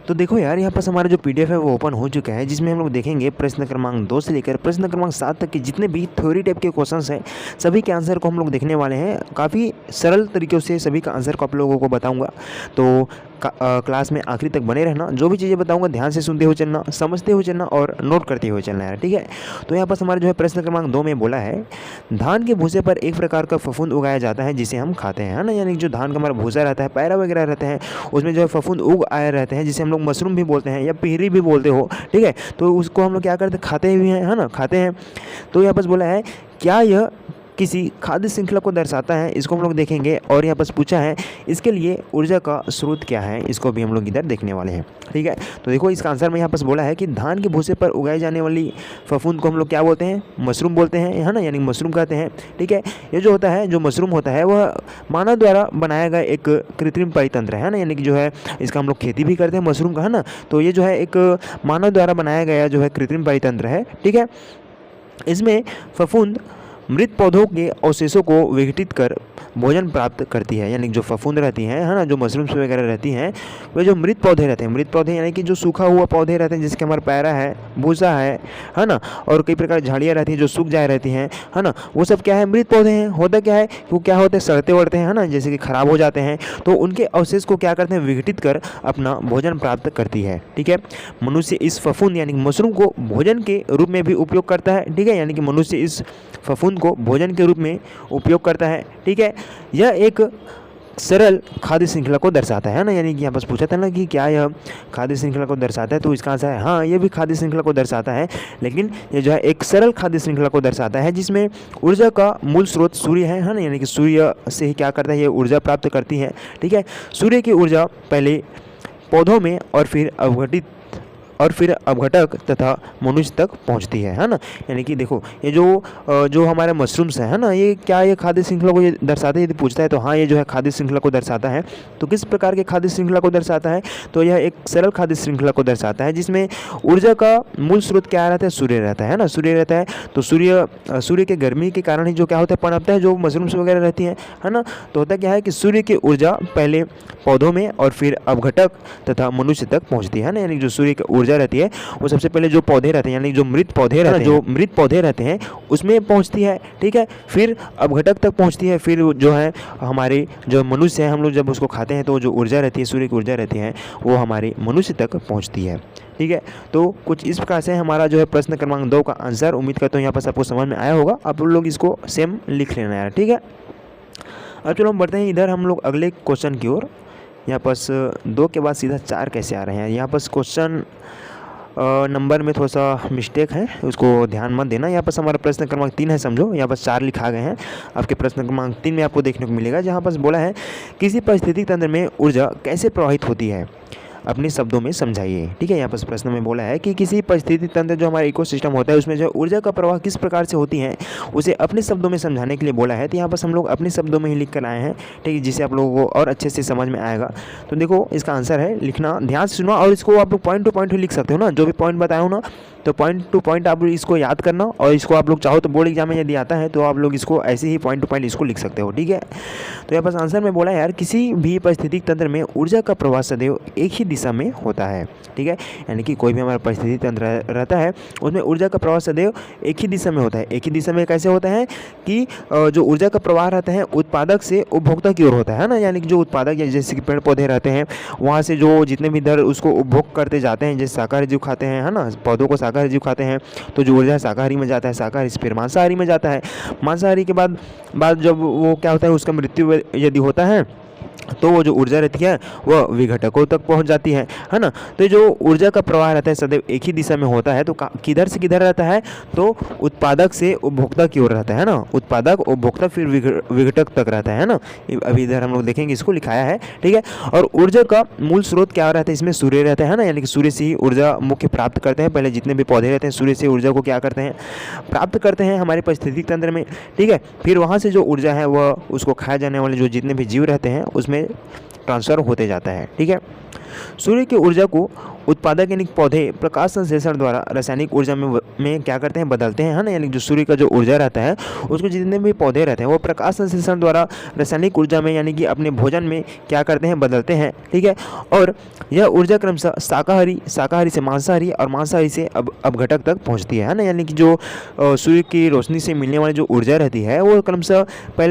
तो देखो यार, यहाँ पर हमारा जो PDF है वो ओपन हो चुका है, जिसमें हम लोग देखेंगे प्रश्न क्रमांक 2 से लेकर प्रश्न क्रमांक 7 तक के जितने भी थ्योरी टाइप के क्वेश्चंस हैं सभी के आंसर को हम लोग देखने वाले हैं। काफ़ी सरल तरीक़ों से सभी का आंसर को आप लोगों को बताऊंगा, तो क्लास में आखिरी तक बने रहना। जो भी चीज़ें बताऊंगा ध्यान से सुनते हुए चलना, समझते हुए चलना और नोट करते हुए चलना है। ठीक है, तो यहाँ पर हमारा जो है प्रश्न क्रमांक 2 में बोला है, धान के भूसे पर एक प्रकार का फफूंद उगाया जाता है जिसे हम खाते हैं, है ना, यानी जो धान का हमारा भूसा रहता है, पैरा वगैरह रहते हैं, उसमें जो है फफूंद उग आए रहते हैं, जिसे हम लोग मशरूम भी बोलते हैं या पिहरी भी बोलते हो। ठीक है, तो उसको हम लोग क्या करते हैं, खाते भी हैं, है ना, खाते हैं। तो यहाँ पर बोला है क्या यह किसी खाद्य श्रृंखला को दर्शाता है, इसको हम लोग देखेंगे। और यहाँ पर पूछा है इसके लिए ऊर्जा का स्रोत क्या है, इसको भी हम लोग इधर देखने वाले हैं। ठीक है, तो देखो इसका आंसर में यहाँ पर बोला है कि धान के भूसे पर उगाई जाने वाली फफूंद को हम लोग क्या बोलते हैं, मशरूम बोलते हैं, है ना, यानी मशरूम कहते हैं। ठीक है, ये जो होता है, जो मशरूम होता है वह मानव द्वारा बनाया गया एक कृत्रिम परितंत्र है ना, यानी कि जो है इसका हम लोग खेती भी करते हैं मशरूम का, है ना, तो ये जो है एक मानव द्वारा बनाया गया जो है कृत्रिम परितंत्र है। ठीक है, इसमें फफूंद मृत पौधों के अवशेषों को विघटित कर भोजन प्राप्त करती है, यानी जो फफूंद रहती हैं, है ना, जो मशरूम्स वगैरह रहती हैं, वे जो मृत पौधे रहते हैं, मृत पौधे यानी कि जो सूखा हुआ पौधे रहते हैं, जिसके हमारा पैरा है, भूसा है ना, और कई प्रकार की झाड़ियाँ रहती हैं जो सूख जाए रहती हैं, है ना, वो सब क्या है, मृत पौधे हैं। होता क्या है, वो क्या होते हैं, सड़ते वड़ते हैं, है ना, जैसे कि खराब हो जाते हैं, तो उनके अवशेष को क्या करते हैं, विघटित कर अपना भोजन प्राप्त करती है। ठीक है, मनुष्य इस फफूंद यानी मशरूम को भोजन के रूप में भी उपयोग करता है। ठीक है, यानी कि मनुष्य इस फफूंद को भोजन के रूप में उपयोग करता है। ठीक है, यह एक सरल खाद्य श्रृंखला को दर्शाता है ना, यानी कि यहाँ पर पूछा था ना कि क्या यह खाद्य श्रृंखला को दर्शाता है, तो इसका आंसर है हाँ, ये भी खाद्य श्रृंखला को दर्शाता है, लेकिन ये जो है एक सरल खाद्य श्रृंखला को दर्शाता है जिसमें ऊर्जा का मूल स्रोत सूर्य है ना, यानी कि सूर्य से ही क्या करता है, ये ऊर्जा प्राप्त करती है। ठीक है, सूर्य की ऊर्जा पहले पौधों में और फिर अपघटक तथा मनुष्य तक पहुंचती है ना, यानी कि देखो ये जो हमारे मशरूम्स हैं, है ना, ये क्या ये खाद्य श्रृंखला को ये दर्शाते हैं, यदि पूछता है तो हाँ, ये जो है खाद्य श्रृंखला को दर्शाता है। तो किस प्रकार के खाद्य श्रृंखला को दर्शाता है, तो यह एक सरल खाद्य श्रृंखला को दर्शाता है जिसमें ऊर्जा का मूल स्रोत क्या रहता है, सूर्य रहता है ना, सूर्य रहता है। तो सूर्य के गर्मी के कारण ही जो क्या होता है, पनपता है जो मशरूम्स वगैरह रहती हैं, है ना। तो होता क्या है कि सूर्य की ऊर्जा पहले पौधों में और फिर अपघटक तथा मनुष्य तक पहुँचती है ना, यानी जो सूर्य की ऊर्जा रहती है वो सबसे पहले जो पौधे रहते हैं, यानी जो मृत पौधे रहते हैं उसमें पहुंचती है। ठीक है, फिर अपघटक तक पहुंचती है, फिर जो है हमारे जो मनुष्य हैं, हम लोग जब उसको खाते हैं तो जो ऊर्जा रहती है, सूर्य की ऊर्जा रहती है, वो हमारे मनुष्य तक पहुंचती है। ठीक है, तो कुछ इस प्रकार से हमारा जो है प्रश्न क्रमांक 2 का आंसर, उम्मीद करता हूँ यहाँ पर सबको समझ में आया होगा। आप लोग इसको सेम लिख लेना है। ठीक है, अब चलो हम बढ़ते हैं इधर हम लोग अगले क्वेश्चन की ओर। यहाँ पर 2 के बाद सीधा 4 कैसे आ रहे हैं, यहाँ पर क्वेश्चन नंबर में थोड़ा सा मिस्टेक है, उसको ध्यान मत देना। यहाँ पर हमारा प्रश्न क्रमांक 3 है, समझो यहाँ पर 4 लिखा गए हैं। आपके प्रश्न क्रमांक 3 में आपको देखने को मिलेगा, जहाँ पर बोला है किसी पारिस्थितिक तंत्र में ऊर्जा कैसे प्रवाहित होती है, अपने शब्दों में समझाइए। ठीक है, यहाँ पर प्रश्न में बोला है कि किसी परिस्थिति तंत्र जो हमारा इकोसिस्टम होता है उसमें जो ऊर्जा का प्रवाह किस प्रकार से होती है उसे अपने शब्दों में समझाने के लिए बोला है। तो यहाँ पर हम लोग अपने शब्दों में ही लिख कर आए हैं, ठीक है, जिससे आप लोगों को और अच्छे से समझ में आएगा। तो देखो इसका आंसर है, लिखना ध्यान से सुनो और इसको आप लोग पॉइंट टू पॉइंट ही लिख सकते हो ना, जो भी पॉइंट बताया हो ना, तो पॉइंट टू पॉइंट आप इसको याद करना, और इसको आप लोग चाहो तो बोर्ड एग्जाम में यदि आता है तो आप लोग इसको ऐसे ही पॉइंट टू पॉइंट इसको लिख सकते हो। ठीक है, तो यहाँ पर आंसर में बोला यार किसी भी परिस्थितिक तंत्र में ऊर्जा का प्रवाह सदैव एक ही दिशा में होता है। ठीक है, यानी कि कोई भी हमारा परिस्थितिक तंत्र रहता है उसमें ऊर्जा का प्रवाह सदैव एक ही दिशा में होता है। एक ही दिशा में कैसे होता है कि जो ऊर्जा का प्रवाह रहता है उत्पादक से उपभोक्ता की ओर होता है ना, यानी कि जो उत्पादक जैसे कि पेड़ पौधे रहते हैं वहाँ से जो जितने भी दर उसको उपभोग करते जाते हैं, जैसे शाकाहारी जीव खाते हैं, है ना, पौधों को शाकाहारी जीव खाते हैं, तो जो ऊर्जा शाकाहारी में जाता है, शाकाहारी से फिर मांसाहारी में जाता है, मांसाहारी के बाद जब वो क्या होता है उसका मृत्यु यदि होता है तो वो जो ऊर्जा रहती है वह विघटकों तक पहुंच जाती है ना। तो जो ऊर्जा का प्रवाह रहता है सदैव एक ही दिशा में होता है, तो किधर से किधर रहता है, तो उत्पादक से उपभोक्ता की ओर रहता है ना, उत्पादक उपभोक्ता फिर विघटक तक रहता है ना। अभी इधर हम लोग देखेंगे, इसको लिखाया है, ठीक है। और ऊर्जा का मूल स्रोत क्या रहता है, इसमें सूर्य रहता है ना, यानी कि सूर्य से ही ऊर्जा मुख्य प्राप्त करते हैं। पहले जितने भी पौधे रहते हैं सूर्य से ऊर्जा को क्या करते हैं, प्राप्त करते हैं हमारे पारिस्थितिकी तंत्र में, ठीक है। फिर वहाँ से जो ऊर्जा है वह उसको खाए जाने वाले जो जितने भी जीव रहते हैं उसमें ट्रांसफर होते जाता है, ठीक है। सूर्य की ऊर्जा को उत्पादक यानी पौधे प्रकाश संश्लेषण द्वारा रासायनिक ऊर्जा में क्या करते हैं, बदलते हैं, है ना। यानी जो सूर्य का जो ऊर्जा रहता है उसको जितने भी पौधे रहते हैं वो प्रकाश संश्लेषण द्वारा रासायनिक ऊर्जा में यानी कि अपने भोजन में क्या करते हैं, बदलते हैं, ठीक है। और यह ऊर्जा क्रमशः शाकाहारी से मांसाहारी और मांसाहारी से अपघटक तक पहुँचती है ना। यानी कि जो सूर्य की रोशनी से मिलने वाली जो ऊर्जा रहती है वो क्रमशः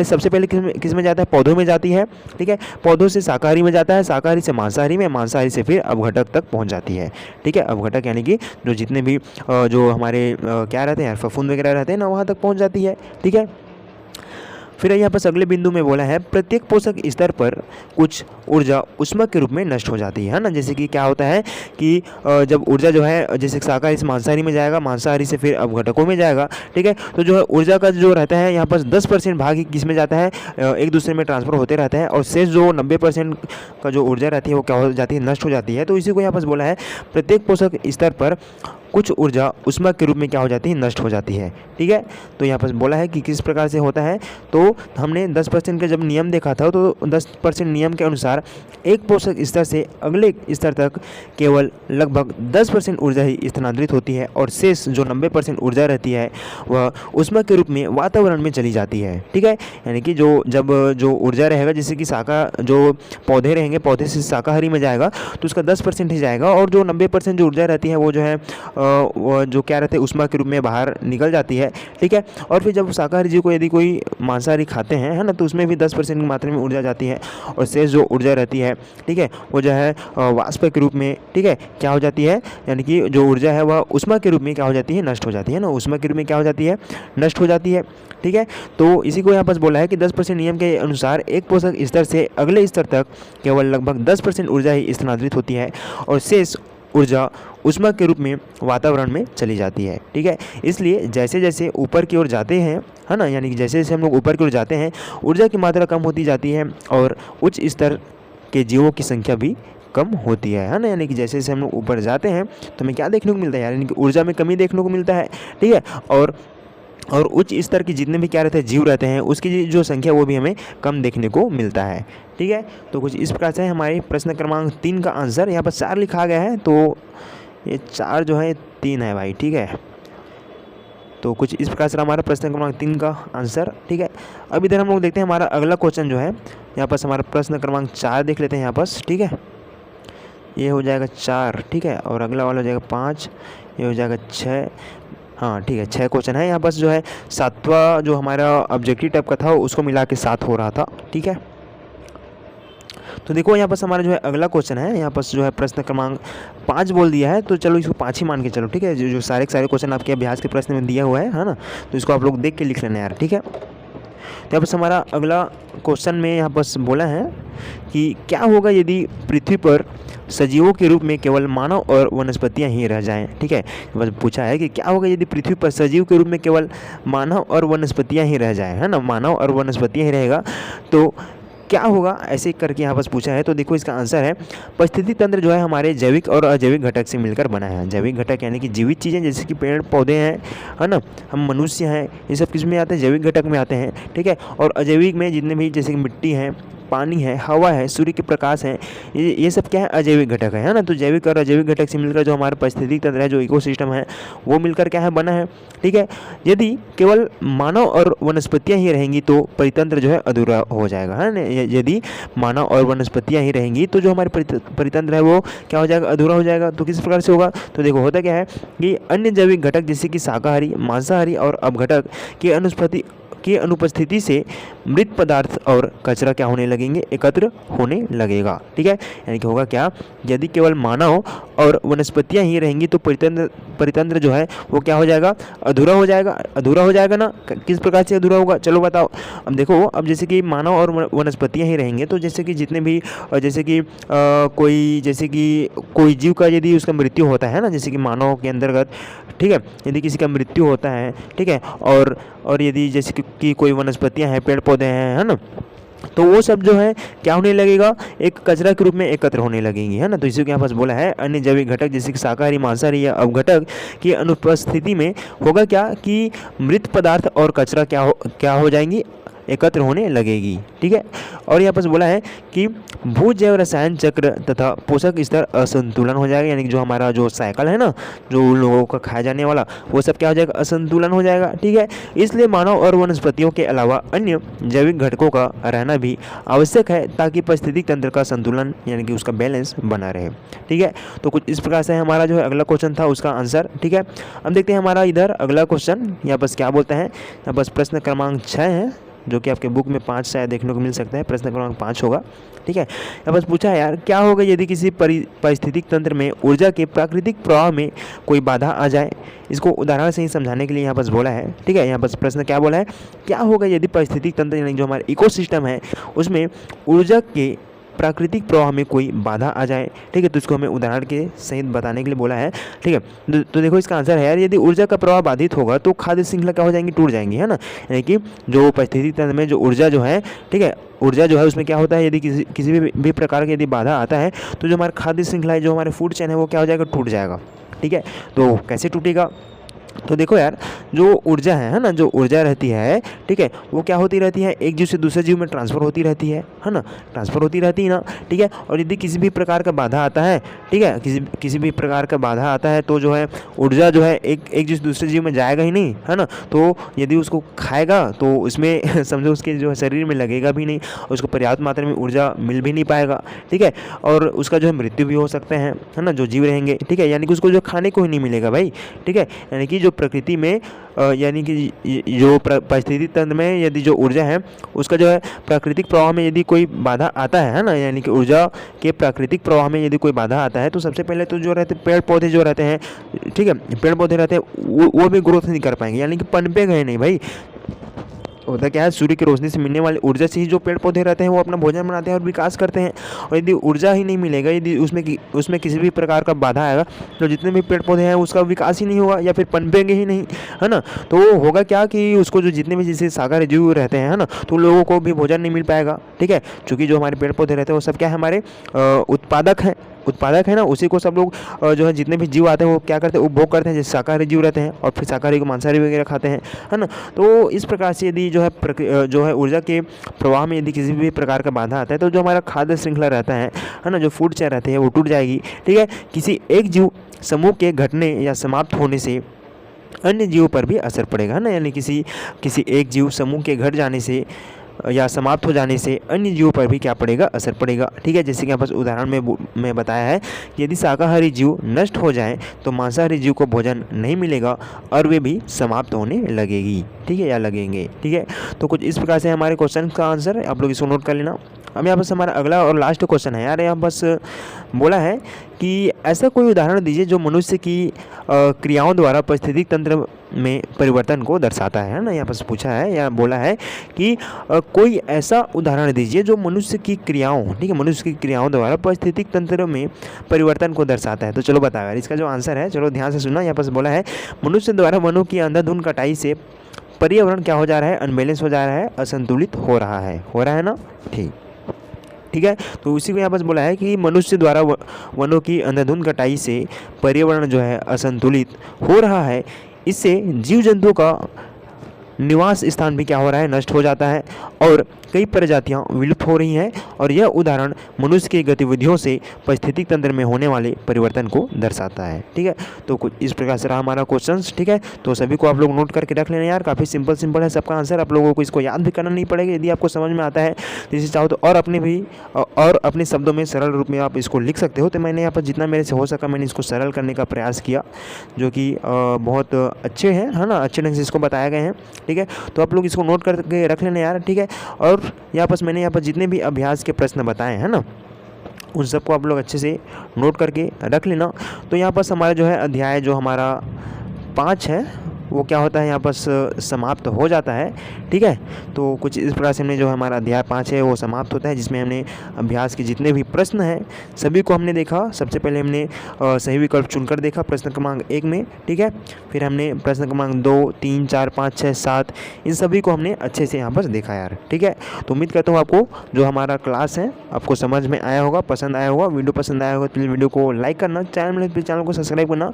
सबसे पहले किस में जाता है, पौधों में जाती है, ठीक है। पौधों से शाकाहारी में जाता है, शाकाहारी से मांसाहारी में, मांसाहारी से फिर अपघटक तक पहुंच जाती है, ठीक है। अपघटक यानी कि जो जितने भी जो हमारे क्या रहते हैं, फफूंद वगैरह रहते हैं ना, वहाँ तक पहुंच जाती है, ठीक है। फिर यहाँ पर अगले बिंदु में बोला है प्रत्येक पोषक स्तर पर कुछ ऊर्जा ऊष्मा के रूप में नष्ट हो जाती है ना। जैसे कि क्या होता है कि जब ऊर्जा जो है जैसे शाकाहारी से मांसाहारी में जाएगा, मांसाहारी से फिर अपघटकों में जाएगा, ठीक है। तो जो है ऊर्जा का जो रहता है यहाँ पर 10% भाग ही किस में जाता है, एक दूसरे में ट्रांसफर होते रहता है, और शेष जो 90% का जो ऊर्जा रहती है वो क्या हो जाती है, नष्ट हो जाती है। तो इसी को यहाँ पर बोला है प्रत्येक पोषक स्तर पर कुछ ऊर्जा ऊष्मा के रूप में क्या हो जाती है, नष्ट हो जाती है, ठीक है। तो यहाँ पर बोला है कि किस प्रकार से होता है, तो हमने 10% का जब नियम देखा था तो 10% नियम के अनुसार एक पोषक स्तर से अगले स्तर तक केवल लगभग 10% ऊर्जा ही स्थानांतरित होती है, और शेष जो 90% ऊर्जा रहती है वह ऊष्मा के रूप में वातावरण में चली जाती है, ठीक है। यानी कि जो ऊर्जा रहेगा, जैसे कि जो पौधे रहेंगे, पौधे से शाकाहारी में जाएगा तो उसका 10% ही जाएगा, और जो 90% जो ऊर्जा रहती है वो जो है जो क्या रहते हैं ऊष्मा के रूप में बाहर निकल जाती है, ठीक है। और फिर जब शाकाहारी जीव को यदि कोई मांसाहारी खाते हैं, है ना, तो उसमें भी 10% की मात्रा में ऊर्जा जाती है, और शेष जो ऊर्जा रहती है, ठीक है, वो जो है वाष्प के रूप में, ठीक है, क्या हो जाती है, यानी कि जो ऊर्जा है वह ऊष्मा के रूप में क्या हो जाती है, नष्ट हो जाती है ना, ऊष्मा के रूप में क्या हो जाती है, नष्ट हो जाती है, ठीक है। तो इसी को यहाँ पर बोला है कि 10% नियम के अनुसार एक पोषक स्तर से अगले स्तर तक केवल लगभग 10% ऊर्जा ही स्थानांतरित होती है, और शेष ऊर्जा ऊष्मा के रूप में वातावरण में चली जाती है, ठीक है। इसलिए जैसे जैसे ऊपर की ओर जाते हैं, है ना, यानी कि जैसे जैसे हम लोग ऊपर की ओर जाते हैं ऊर्जा की मात्रा कम होती जाती है, और उच्च स्तर के जीवों की संख्या भी कम होती है ना। यानी कि जैसे जैसे हम लोग ऊपर जाते हैं तो हमें क्या देखने को मिलता है, यानी कि ऊर्जा में कमी देखने को मिलता है, ठीक है। और उच्च स्तर के जितने भी क्या रहते हैं जीव रहते हैं उसकी जो संख्या वो भी हमें कम देखने को मिलता है, ठीक है। तो कुछ इस प्रकार से हमारे प्रश्न क्रमांक 3 का आंसर यहाँ पर 4 लिखा गया है, तो ये 4 जो है 3 है भाई, ठीक है। तो कुछ इस प्रकार से हमारा प्रश्न क्रमांक 3 का आंसर, ठीक है। अब इधर हम लोग देखते हैं हमारा अगला क्वेश्चन जो है, यहाँ पर हमारा प्रश्न क्रमांक 4 देख लेते हैं यहाँ पर, ठीक है। ये हो जाएगा 4, ठीक है, और अगला वाला हो जाएगा 5, ये हो जाएगा 6, हाँ ठीक है 6 क्वेश्चन है। यहाँ पर जो है 7वां जो हमारा ऑब्जेक्टिव टाइप का था उसको मिला के 7 हो रहा था, ठीक है। तो देखो यहाँ पर हमारा जो है अगला क्वेश्चन है, यहाँ पर जो है प्रश्न क्रमांक 5 बोल दिया है, तो चलो इसको 5 ही मान के चलो, ठीक है। जो सारे क्वेश्चन आपके अभ्यास के प्रश्न में दिया हुआ है ना, तो इसको आप लोग देख के लिख लेना यार, ठीक है। तो यहाँ पर हमारा अगला क्वेश्चन में यहाँ पर बोला है कि क्या होगा यदि पृथ्वी पर सजीवों के रूप में केवल मानव और वनस्पतियां ही रह जाएं, ठीक है। बस पूछा है कि क्या होगा यदि पृथ्वी पर सजीव के रूप में केवल मानव और वनस्पतियां ही रह जाएं, है ना, मानव और वनस्पतियां ही रहेगा तो क्या होगा, ऐसे करके यहाँ पर पूछा है। तो देखो इसका आंसर है परिस्थिति तंत्र जो है हमारे जैविक और अजैविक घटक से मिलकर बना है। जैविक घटक यानी कि जीवित चीज़ें जैसे कि पेड़ पौधे हैं, है ना, हम मनुष्य हैं, ये सब किस में आते हैं, जैविक घटक में आते हैं, ठीक है। और अजैविक में जितने भी जैसे कि मिट्टी है, पानी है, हवा है, सूर्य के प्रकाश है, ये सब क्या है, अजैविक घटक है ना। तो जैविक और अजैविक घटक से मिलकर जो हमारा पारिस्थितिक तंत्र है, जो इकोसिस्टम है, वो मिलकर क्या है, बना है, ठीक है। यदि केवल मानव और वनस्पतियां ही रहेंगी तो परितंत्र जो है अधूरा हो जाएगा, है ना। यदि मानव और वनस्पतियां ही रहेंगी तो जो हमारे परितंत्र है वो क्या हो जाएगा, अधूरा हो जाएगा। तो किस प्रकार से होगा, तो देखो होता क्या है कि अन्य जैविक घटक जैसे कि शाकाहारी, मांसाहारी और अपघटक की अनुपस्थिति की अनुपस्थिति से मृत पदार्थ और कचरा क्या होने लगेंगे, एकत्र होने लगेगा। ठीक है, यानी कि होगा क्या, यदि केवल मानव और वनस्पतियां ही रहेंगी तो परितंत्र जो है वो क्या हो जाएगा, अधूरा हो जाएगा। अधूरा हो जाएगा ना, किस प्रकार से अधूरा होगा, चलो बताओ। अब देखो, अब जैसे कि मानव और वनस्पतियां ही रहेंगे तो जैसे कि जितने भी जैसे कि कोई जीव का यदि उसका मृत्यु होता है ना, जैसे कि मानव के अंतर्गत, ठीक है, यदि किसी का मृत्यु होता है, ठीक है, और यदि जैसे कि कोई वनस्पतियां हैं, पेड़ पौधे हैं, है ना, तो वो सब जो है क्या होने लगेगा, एक कचरा के रूप में एकत्र होने लगेंगी, है ना। तो इसी के यहाँ पास बोला है अन्य जैविक घटक जैसे कि शाकाहारी, मांसाहारी या अवघटक की अनुपस्थिति में होगा क्या कि मृत पदार्थ और कचरा क्या हो जाएंगी, एकत्र होने लगेगी। ठीक है, और यहाँ पर बोला है कि भू जैव रसायन चक्र तथा पोषक स्तर असंतुलन हो जाएगा, यानी कि जो हमारा जो साइकिल है ना, जो उन लोगों का खाया जाने वाला, वो सब क्या हो जाएगा, असंतुलन हो जाएगा। ठीक है, इसलिए मानव और वनस्पतियों के अलावा अन्य जैविक घटकों का रहना भी आवश्यक है ताकि पारिस्थितिक तंत्र का संतुलन यानी कि उसका बैलेंस बना रहे। ठीक है, तो कुछ इस प्रकार से हमारा जो है अगला क्वेश्चन था उसका आंसर। ठीक है, अब देखते हैं हमारा इधर अगला क्वेश्चन, यहाँ पर क्या बोलता है, यहाँ पर प्रश्न क्रमांक 6 है, जो कि आपके बुक में 5 शायद देखने को मिल सकता है, प्रश्न क्रमांक 5 होगा। ठीक है, यहाँ बस पूछा है यार, क्या होगा यदि किसी पारिस्थितिक तंत्र में ऊर्जा के प्राकृतिक प्रवाह में कोई बाधा आ जाए। इसको उदाहरण से ही समझाने के लिए यहाँ बस बोला है। ठीक है, यहाँ बस प्रश्न क्या बोला है, क्या होगा यदि पारिस्थितिक तंत्र यानी जो हमारा इकोसिस्टम है उसमें ऊर्जा के प्राकृतिक प्रवाह में कोई बाधा आ जाए। ठीक है, तो इसको हमें उदाहरण के सहित बताने के लिए बोला है। ठीक है, तो देखो इसका आंसर है यार, यदि ऊर्जा का प्रवाह बाधित होगा तो खाद्य श्रृंखला क्या हो जाएंगी, टूट जाएंगी, है ना। यानी कि जो पारिस्थितिक तंत्र में जो ऊर्जा जो है, ठीक है, ऊर्जा जो है उसमें क्या होता है, यदि किसी भी प्रकार की यदि बाधा आता है तो जो हमारा खाद्य श्रृंखला है, जो हमारे फूड चेन है, वो क्या हो जाएगा, टूट जाएगा। ठीक है, तो कैसे टूटेगा, तो देखो यार, जो ऊर्जा है ना, जो ऊर्जा रहती है, ठीक है, वो क्या होती रहती है, एक जीव से दूसरे जीव में ट्रांसफ़र होती रहती है ना, ट्रांसफ़र होती रहती है ना। ठीक है, और यदि किसी भी प्रकार का बाधा आता है, ठीक है, किसी भी प्रकार का बाधा आता है तो जो है ऊर्जा जो है एक जीव से दूसरे जीव में जाएगा ही नहीं, है ना। तो यदि उसको खाएगा तो उसमें समझो उसके जो है शरीर में लगेगा भी नहीं, उसको पर्याप्त मात्रा में ऊर्जा मिल भी नहीं पाएगा। ठीक है, और उसका जो है मृत्यु भी हो सकते हैं, है ना, जो जीव रहेंगे। ठीक है, यानी कि उसको जो खाने को ही नहीं मिलेगा भाई। ठीक है, यानी कि जो प्रकृति में यानी कि जो पारिस्थितिक तंत्र में यदि जो ऊर्जा है उसका जो है प्राकृतिक प्रवाह में यदि कोई बाधा आता है ना, यानी कि ऊर्जा के प्राकृतिक प्रवाह में यदि कोई बाधा आता है तो सबसे पहले तो जो रहते पेड़ पौधे जो रहते हैं, ठीक है, पेड़ पौधे रहते हैं वो भी ग्रोथ नहीं कर पाएंगे, यानी कि पनपे गए नहीं भाई। होता क्या है, सूर्य की रोशनी से मिलने वाली ऊर्जा से ही जो पेड़ पौधे रहते हैं वो अपना भोजन बनाते हैं और विकास करते हैं। और यदि ऊर्जा ही नहीं मिलेगा, यदि उसमें किसी भी प्रकार का बाधा आएगा तो जितने भी पेड़ पौधे हैं उसका विकास ही नहीं होगा या फिर पनपेंगे ही नहीं, है ना। तो होगा क्या कि उसको जो जितने भी जैसे शाकाहारी जीव रहते हैं, है ना, तो लोगों को भी भोजन नहीं मिल पाएगा। ठीक है, चूँकि जो हमारे पेड़ पौधे रहते हैं वो सब क्या है, हमारे उत्पादक है ना, उसी को सब लोग जो है जितने भी जीव आते हैं वो क्या करते हैं, उपभोग करते हैं। जैसे शाकाहारी जीव रहते हैं और फिर शाकाहारी को मांसाहारी वगैरह खाते हैं, है ना। तो इस प्रकार से यदि जो है ऊर्जा के प्रवाह में यदि किसी भी प्रकार का बाधा आता है तो जो हमारा खाद्य श्रृंखला रहता है ना, जो फूड चेन रहती है वो टूट जाएगी। ठीक है, किसी एक जीव समूह के घटने या समाप्त होने से अन्य जीवों पर भी असर पड़ेगा, है ना, यानी किसी एक जीव समूह के घट जाने से या समाप्त हो जाने से अन्य जीवों पर भी क्या पड़ेगा, असर पड़ेगा। ठीक है, जैसे कि यहाँ पर उदाहरण में बताया है कि यदि शाकाहारी जीव नष्ट हो जाए तो मांसाहारी जीव को भोजन नहीं मिलेगा और वे भी समाप्त होने लगेगी। ठीक है, या लगेंगे। ठीक है, तो कुछ इस प्रकार से हमारे क्वेश्चन का आंसर है, आप लोग इसको नोट कर लेना। अब यहाँ बस हमारा अगला और लास्ट क्वेश्चन है यार, यहाँ बस बोला है कि ऐसा कोई उदाहरण दीजिए जो मनुष्य की क्रियाओं द्वारा पारिस्थितिक तंत्र में परिवर्तन को दर्शाता है ना। यहाँ पर पूछा है या बोला है कि कोई ऐसा उदाहरण दीजिए जो मनुष्य की क्रियाओं, ठीक है, मनुष्य की क्रियाओं द्वारा पारिस्थितिक तंत्र में परिवर्तन को दर्शाता है। तो चलो बताओ यार, इसका जो आंसर है, चलो ध्यान से सुनना। यहाँ पर बोला है मनुष्य द्वारा वनों की अंधाधुंध कटाई से पर्यावरण क्या हो जा रहा है, अनबैलेंस हो जा रहा है, असंतुलित हो रहा है ना। ठीक है, तो उसी को यहाँ पर बोला है कि मनुष्य द्वारा वनों की अंधाधुंध कटाई से पर्यावरण जो है असंतुलित हो रहा है। इससे जीव जंतुओं का निवास स्थान भी क्या हो रहा है, नष्ट हो जाता है और कई प्रजातियां विलुप्त हो रही हैं। और यह उदाहरण मनुष्य की गतिविधियों से पारिस्थितिक तंत्र में होने वाले परिवर्तन को दर्शाता है। ठीक है, तो कुछ इस प्रकार से रहा हमारा क्वेश्चंस। ठीक है, तो सभी को आप लोग नोट करके रख लेना यार, काफ़ी सिंपल है सबका आंसर। आप लोगों को इसको याद भी करना नहीं पड़ेगा, यदि आपको समझ में आता है जैसे चाहो तो और अपने शब्दों में सरल रूप में आप इसको लिख सकते हो। तो मैंने यहाँ पर जितना मेरे से हो सका मैंने इसको सरल करने का प्रयास किया, जो कि बहुत अच्छे हैं, है ना, अच्छे ढंग से इसको बताए गए हैं। ठीक है। तो आप लोग इसको नोट करके रख लेना यार, ठीक है। और यहाँ पर मैंने यहाँ पर जितने भी अभ्यास के प्रश्न बताए हैं ना, उन सबको आप लोग अच्छे से नोट करके रख लेना। तो यहाँ पर हमारा जो है अध्याय जो हमारा 5 है वो क्या होता है यहाँ पर समाप्त हो जाता है, ठीक है। तो कुछ इस प्रकार से हमने जो हमारा अध्याय 5 है वो समाप्त होता है, जिसमें हमने अभ्यास के जितने भी प्रश्न हैं सभी को हमने देखा। सबसे पहले हमने सही विकल्प चुनकर देखा प्रश्न क्रमांक 1 में, ठीक है। फिर हमने प्रश्न क्रमांक 2, 3, 4, 5, 6, 7 इन सभी को हमने अच्छे से यहाँ पर देखा यार, ठीक है। तो उम्मीद करता हूँ आपको जो हमारा क्लास है आपको समझ में आया होगा, पसंद आया होगा। वीडियो पसंद आया होगा तो वीडियो को लाइक करना, चैनल को सब्सक्राइब करना।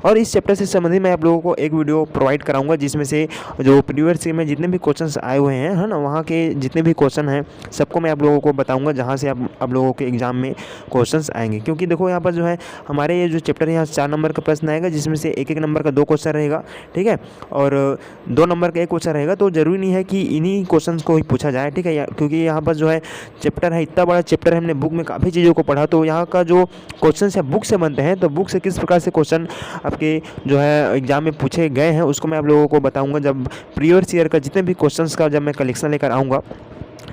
और इस चैप्टर से संबंधित मैं आप लोगों को एक वीडियो प्रोवाइड कराऊंगा, जिसमें से जो प्रीवियस ईयर में जितने भी क्वेश्चंस आए हुए हैं, है ना, वहाँ के जितने भी क्वेश्चन हैं सबको मैं आप लोगों को बताऊंगा, जहाँ से आप लोगों के एग्जाम में क्वेश्चंस आएंगे। क्योंकि देखो यहाँ पर जो है हमारे ये जो चैप्टर है यहाँ 4 नंबर का प्रश्न आएगा, जिसमें से 1-1 नंबर का 2 क्वेश्चन रहेगा, ठीक है। और 2 नंबर का 1 क्वेश्चन रहेगा। तो जरूरी नहीं है कि इन्हीं क्वेश्चन को ही पूछा जाए, ठीक है। क्योंकि यहाँ पर जो है चैप्टर है, इतना बड़ा चैप्टर है, हमने बुक में काफ़ी चीज़ों को पढ़ा। तो यहाँ का जो क्वेश्चन है बुक से बनते हैं, तो बुक से किस प्रकार से क्वेश्चन आपके जो है एग्जाम में पूछे गए हैं उसको मैं आप लोगों को बताऊंगा, जब प्रीवियस ईयर का जितने भी क्वेश्चंस का जब मैं कलेक्शन लेकर आऊँगा,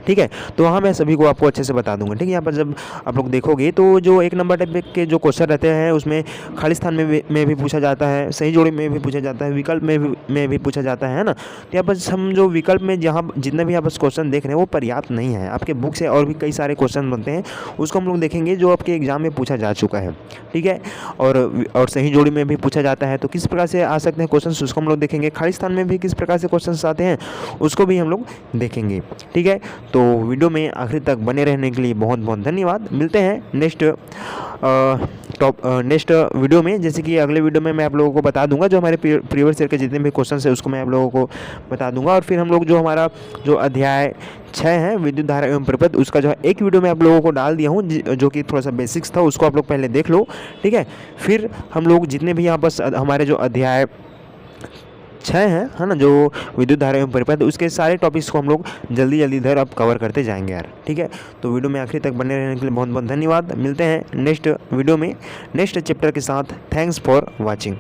ठीक है। तो वहाँ मैं सभी को आपको अच्छे से बता दूंगा, ठीक है। यहाँ पर जब आप लोग देखोगे तो जो 1 नंबर टाइप के जो क्वेश्चन रहते हैं उसमें खाली स्थान में भी पूछा जाता है, सही जोड़ी में भी पूछा जाता है, विकल्प में भी पूछा जाता है ना। तो यहाँ पर हम जो विकल्प में जहाँ जितने भी आप क्वेश्चन देख रहे हैं वो पर्याप्त नहीं है, आपके बुक से और भी कई सारे क्वेश्चन बनते हैं, उसको हम लोग देखेंगे जो आपके एग्जाम में पूछा जा चुका है, ठीक है। और सही जोड़ी में भी पूछा जाता है, तो किस प्रकार से आ सकते हैं क्वेश्चन उसको हम लोग देखेंगे। खाली स्थान में भी किस प्रकार से क्वेश्चन आते हैं उसको भी हम लोग देखेंगे, ठीक है। तो वीडियो में आखिर तक बने रहने के लिए बहुत बहुत धन्यवाद। मिलते हैं नेक्स्ट वीडियो में। जैसे कि अगले वीडियो में मैं आप लोगों को बता दूंगा जो हमारे प्रीवियस ईयर के जितने भी क्वेश्चन है उसको मैं आप लोगों को बता दूंगा। और फिर हम लोग जो हमारा जो अध्याय 6 है विद्युत धारा एवं परिपथ, उसका जो है एक वीडियो मैं आप लोगों को डाल दिया हूँ, जो कि थोड़ा सा बेसिक्स था, उसको आप लोग पहले देख लो, ठीक है। फिर हम लोग जितने भी यहाँ पर हमारे जो अध्याय 6 है ना, जो विद्युत धारा एवं परिपथ, उसके सारे टॉपिक्स को हम लोग जल्दी इधर अब कवर करते जाएंगे यार, ठीक है। तो वीडियो में आखिर तक बने रहने के लिए बहुत बहुत धन्यवाद। मिलते हैं नेक्स्ट वीडियो में नेक्स्ट चैप्टर के साथ। Thanks for watching.